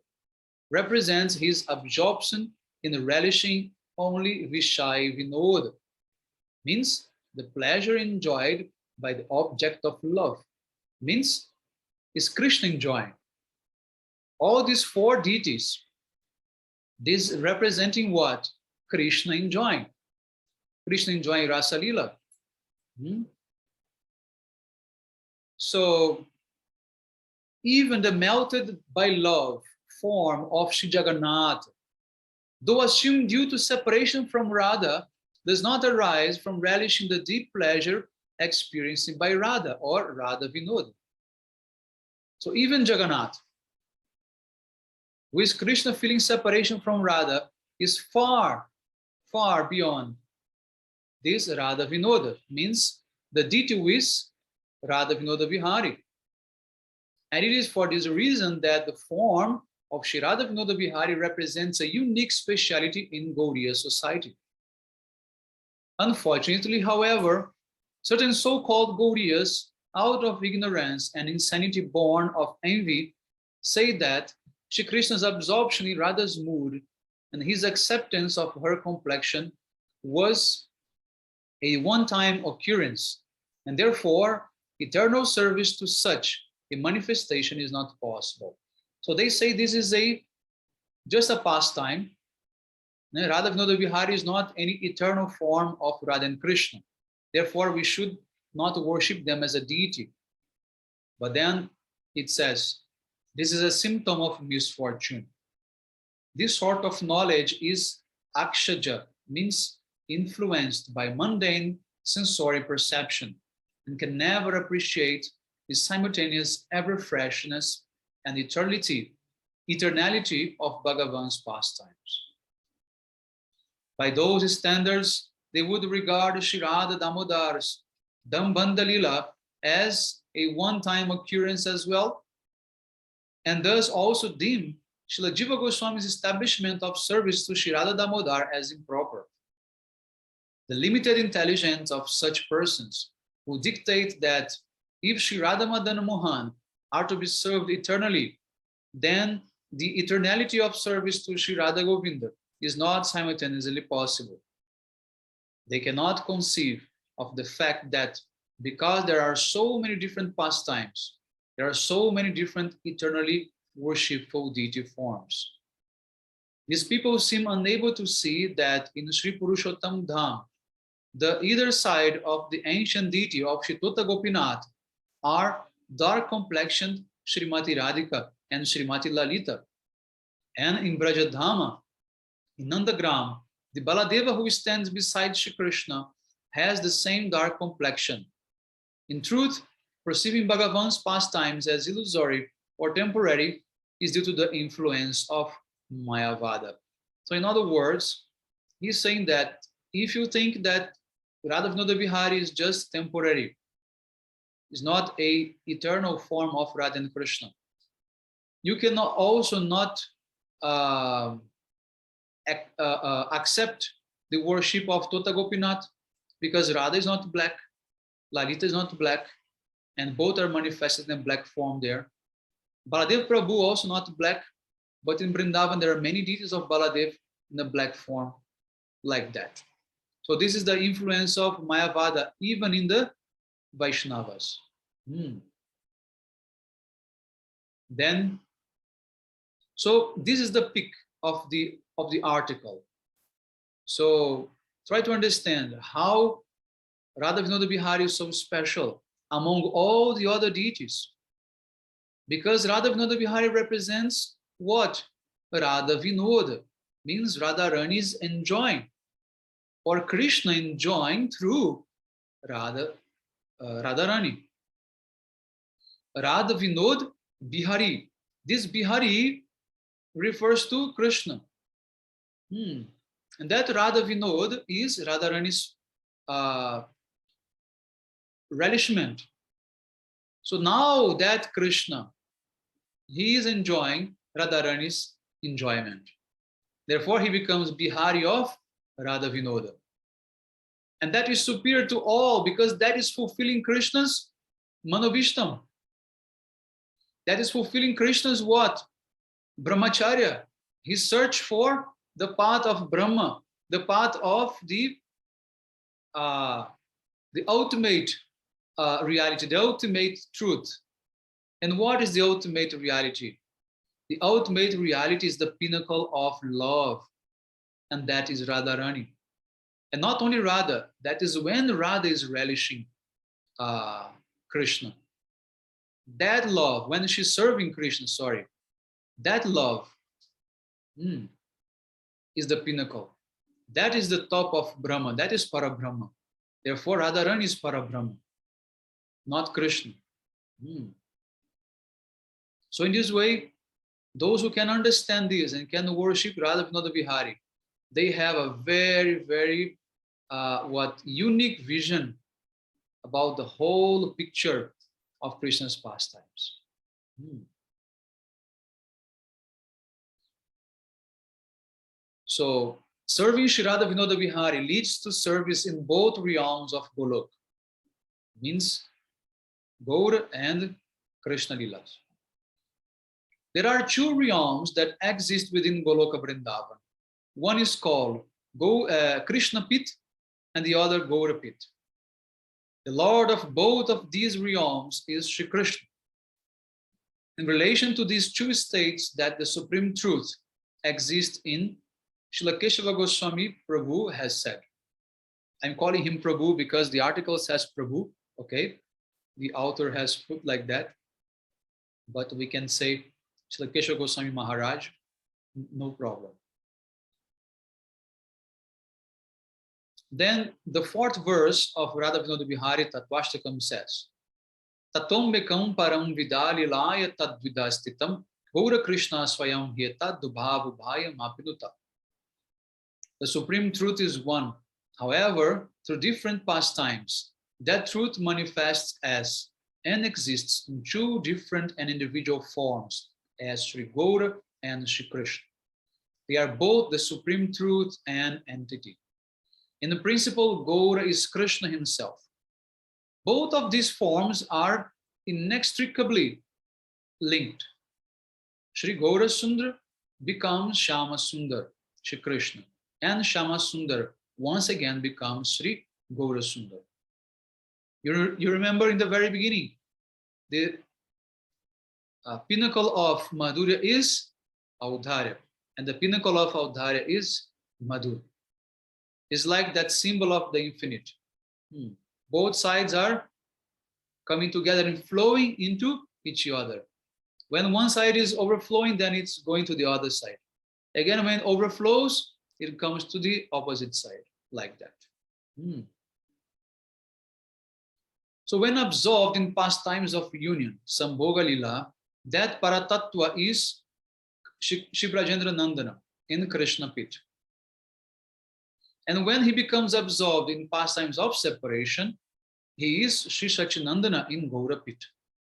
represents his absorption in relishing only Vishaya Vinoda, means the pleasure enjoyed by the object of love, means is Krishna enjoying. All these four deities, this representing what? Krishna enjoying. Krishna enjoying Rasa Lila. So even the melted by love form of Sri Jagannath, though assumed due to separation from Radha, does not arise from relishing the deep pleasure experienced by Radha or Radha Vinoda. So even Jagannath, with Krishna feeling separation from Radha, is far, far beyond this Radha Vinoda, means the deity with Radha Vinoda Bihari. And it is for this reason that the form of Shri Radha Vinoda Bihari represents a unique speciality in Gaudiya society. Unfortunately, however, certain so-called Gaudiyas, out of ignorance and insanity born of envy, say that Shri Krishna's absorption in Radha's mood and his acceptance of her complexion was a one-time occurrence, and therefore eternal service to such a manifestation is not possible. So they say this is just a pastime. Radha Vinoda Bihari is not any eternal form of Radha and Krishna. Therefore, we should not worship them as a deity. But then it says, this is a symptom of misfortune. This sort of knowledge is akshaja, means influenced by mundane sensory perception, and can never appreciate the simultaneous ever-freshness and eternality of Bhagavan's pastimes. By those standards, they would regard Shri Radha Damodar's Dambandha Lila as a one-time occurrence as well, and thus also deem Srila Jiva Goswami's establishment of service to Shri Radha Damodar as improper. The limited intelligence of such persons who dictate that if Shri Radha Madan Mohan are to be served eternally, then the eternality of service to Shri Radha Govinda is not simultaneously possible. They cannot conceive of the fact that because there are so many different pastimes, there are so many different eternally worshipful deity forms. These people seem unable to see that in Sri Purushottam Dham, the either side of the ancient deity of Shri Tota Gopinath are dark-complexioned Srimati Radhika and Srimati Lalita. And in Brajadhama, in Nandagram, the Baladeva who stands beside Shri Krishna has the same dark complexion. In truth, perceiving Bhagavan's pastimes as illusory or temporary is due to the influence of Mayavada. So in other words, he's saying that if you think that Radha Vinoda Bihari is just temporary, is not a eternal form of Radha and Krishna, you can also not accept the worship of Tota Gopinath, because Radha is not black, Lalita is not black, and both are manifested in a black form there. Baladev Prabhu also not black, but in Vrindavan there are many deities of Baladev in a black form like that. So this is the influence of Mayavada even in the Vaishnavas. Then, so this is the peak of the article. So try to understand how Radha Vinoda Bihari is so special among all the other deities. Because Radha Vinoda Bihari represents what? Radha Vinoda means Radharani is enjoying, or Krishna enjoying through Radharani. Radha Vinod Bihari. This Bihari refers to Krishna. And that Radha Vinod is Radharani's relishment. So now that Krishna, he is enjoying Radharani's enjoyment. Therefore, he becomes Bihari of Radha Vinoda. And that is superior to all, because that is fulfilling Krishna's Manobishtam. That is fulfilling Krishna's what? Brahmacharya. His search for the path of Brahma, the path of the ultimate reality, the ultimate truth. And what is the ultimate reality? The ultimate reality is the pinnacle of love, and that is Radharani. And not only Radha, that is when Radha is relishing Krishna. That love, when she's serving Krishna, that love is the pinnacle. That is the top of Brahma. That is Parabrahma. Therefore, Radharani is Parabrahma, not Krishna. So in this way, those who can understand this and can worship Radha Vinoda Bihari, they have a very, very unique vision about the whole picture of Krishna's pastimes. So, serving Shri Radha Vinoda Bihari leads to service in both realms of Golok, means Gaur and Krishna Lilas. There are two realms that exist within Goloka Vrindavan. One is called Krishna Pit and the other Gaura Pit. The Lord of both of these realms is Shri Krishna. In relation to these two states that the Supreme Truth exists in, Srila Keshava Goswami Prabhu has said. I'm calling him Prabhu because the article says Prabhu, okay? The author has put like that, but we can say Srila Keshava Goswami Maharaj, no problem. Then the fourth verse of Radha Vinoda Bihari Tatvashtakam says, Tatom bekam param vidali laya tadvidastitam Gaura Krishna swayam hyeta dubhavu bhayam apiduta. The Supreme Truth is one. However, through different pastimes, that truth manifests as and exists in two different and individual forms as Sri Gaura and Sri Krishna. They are both the Supreme Truth and entity. In the principle, Gaura is Krishna himself. Both of these forms are inextricably linked. Sri Gaura Sundar becomes Shama Sundar, Sri Krishna, and Shama Sundar once again becomes Sri Gaura Sundar. You remember in the very beginning, the pinnacle of Madhurya is Audharya, and the pinnacle of Audharya is Madhur. It's like that symbol of the infinite. Both sides are coming together and flowing into each other. When one side is overflowing, then it's going to the other side. Again, when it overflows, it comes to the opposite side, like that. So when absorbed in pastimes of union, Sambhoga Lila, that Paratattva is Shibrajendra Nandana in Krishna Pit. And when he becomes absorbed in pastimes of separation, he is Sri Sachinandana in Gaura Pit.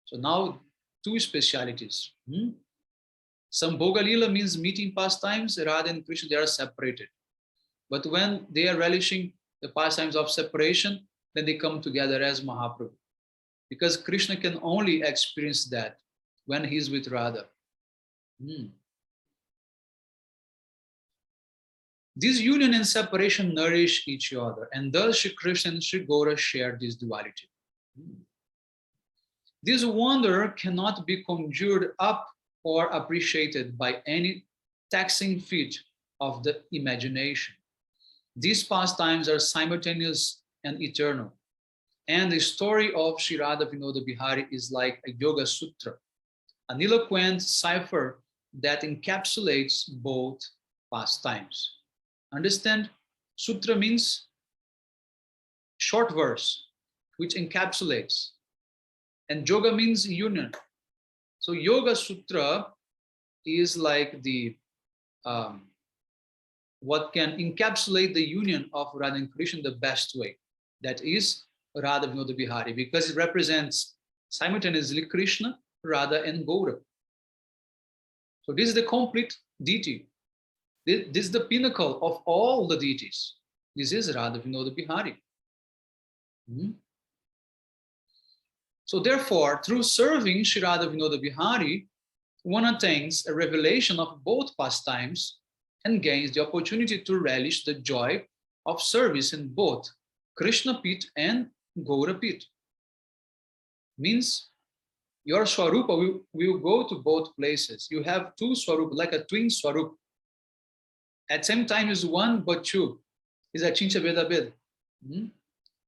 So now two specialities. Sambhoga Lila means meeting pastimes, Radha and Krishna, they are separated. But when they are relishing the pastimes of separation, then they come together as Mahaprabhu. Because Krishna can only experience that when he is with Radha. This union and separation nourish each other, and thus Shri Krishna and Shri Gaura share this duality. This wonder cannot be conjured up or appreciated by any taxing feat of the imagination. These pastimes are simultaneous and eternal. And the story of Shri Radha Vinoda Bihari is like a Yoga Sutra, an eloquent cipher that encapsulates both pastimes. Understand? Sutra means short verse, which encapsulates. And yoga means union. So Yoga Sutra is like the what can encapsulate the union of Radha and Krishna the best way. That is Radha Vinoda Bihari, because it represents simultaneously Krishna, Radha, and Gaura. So this is the complete deity. This is the pinnacle of all the deities. This is Radha Vinoda Bihari. So therefore, through serving Shri Radha Vinoda Bihari, one attains a revelation of both pastimes and gains the opportunity to relish the joy of service in both Krishna Pit and Gaura Pit. Means your Swarupa will go to both places. You have two Swarupa, like a twin Swarupa. At same time is one but two. Is a Chincha Veda Bed.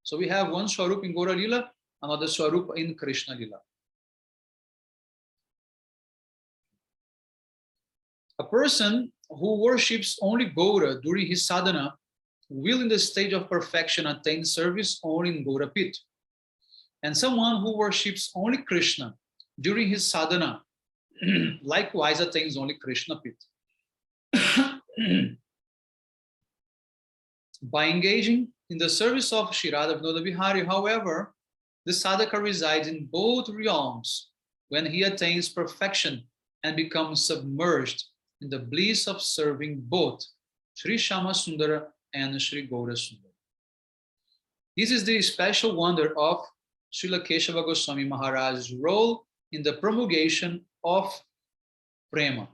So we have one Swarupa in Gaura Lila, another Swarupa in Krishna Lila. A person who worships only Gaura during his sadhana will in the stage of perfection attain service only in Gaura Pit. And someone who worships only Krishna during his sadhana likewise attains only Krishna Pit. By engaging in the service of Shri Radha Vinoda Bihari, however, The sadhaka resides in both realms when he attains perfection and becomes submerged in the bliss of serving both Sri Shama Sundara and Sri Gaura Sundara. This is the special wonder of Srila Keshava Goswami Maharaj's role in the promulgation of prema.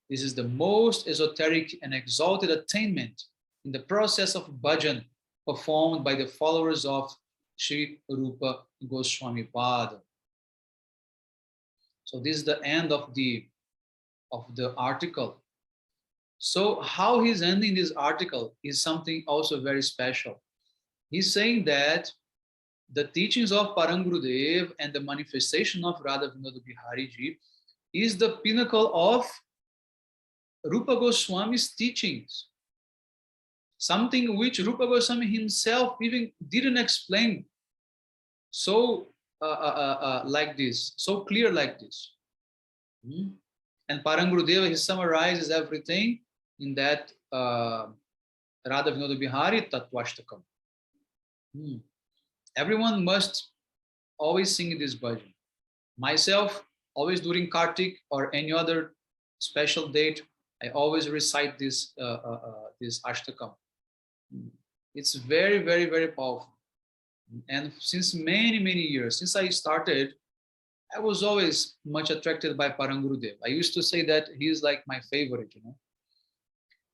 This is the most esoteric and exalted attainment in the process of bhajan performed by the followers of Sri Rupa Goswami Pada. So this is the end of the article. So how he's ending this article is something also very special. He's saying that the teachings of Parangurudev and the manifestation of Radha Vinod Bihari Ji is the pinnacle of Rupa Goswami's teachings. Something which Rupa Goswami himself even didn't explain so like this, so clear like this. And Parangurudeva, he summarizes everything in that Radha Vinod Bihari Tattvashtakam. Everyone must always sing this bhajan. Myself, always during Kartik or any other special date, I always recite this this Ashtakam. It's very, very, very powerful. And since many, many years, since I started, I was always much attracted by Parangurudev. I used to say that he is like my favorite, you know.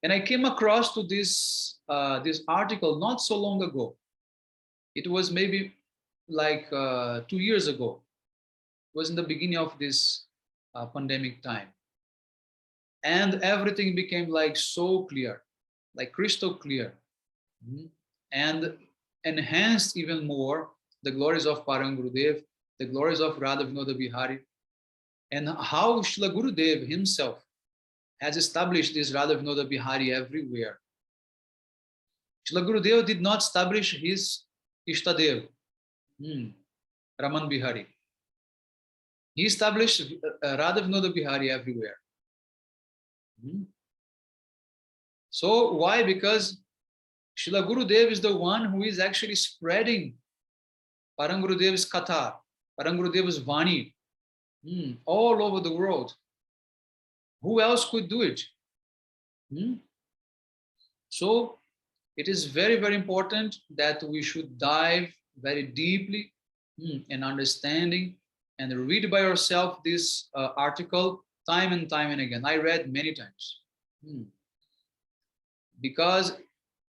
And I came across to this this article not so long ago. It was maybe like 2 years ago. It was in the beginning of this pandemic time. And everything became like so clear, like crystal clear. And enhanced even more the glories of Parangurudev, the glories of Radha Vinod Bihari, and how Srila Gurudev himself has established this Radha Vinod Bihari everywhere. Srila Gurudev did not establish his Ishtadev, Raman Bihari. He established Radha Vinod Bihari everywhere. So why? Because Srila Gurudev is the one who is actually spreading Parangurudev's Katha, Parangurudev's Vani, all over the world. Who else could do it? So it is very, very important that we should dive very deeply in understanding and read by yourself this article time and time and again. I read many times because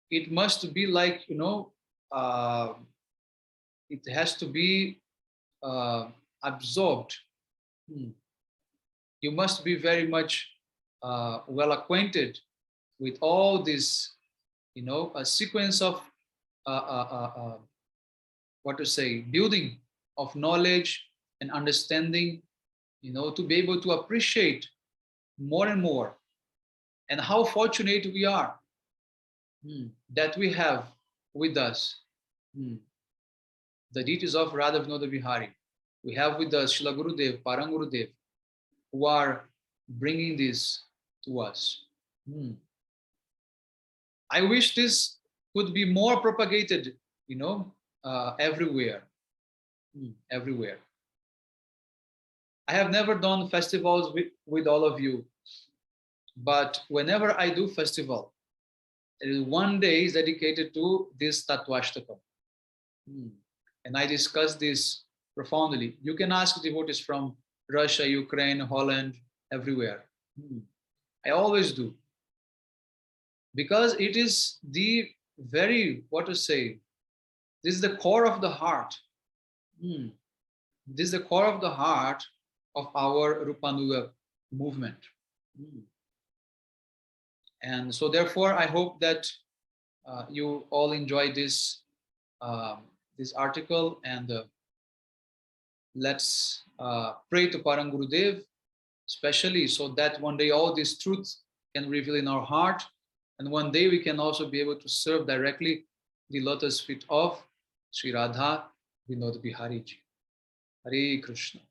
it must be like, you know, it has to be absorbed. You must be very much well acquainted with all this, you know, a sequence of what to say, building of knowledge and understanding, you know, to be able to appreciate more and more. And how fortunate we are that we have with us the deities of Radha Vinod Bihari. We have with us Srila Gurudev, Parangurudev, who are bringing this to us. I wish this could be more propagated, you know, everywhere, everywhere. I have never done festivals with all of you, but whenever I do festival, there is one day is dedicated to this Tattvashtakam. And I discuss this profoundly. You can ask devotees from Russia, Ukraine, Holland, everywhere. I always do. Because it is the very, what to say, this is the core of the heart. This is the core of the heart of our Rupanuga movement. And so therefore, I hope that you all enjoy this, this article, and let's pray to Parangurudev, especially so that one day all this truth can reveal in our heart, and one day we can also be able to serve directly the lotus feet of Sri Radha Vinod Bihari Ji. Hare Krishna.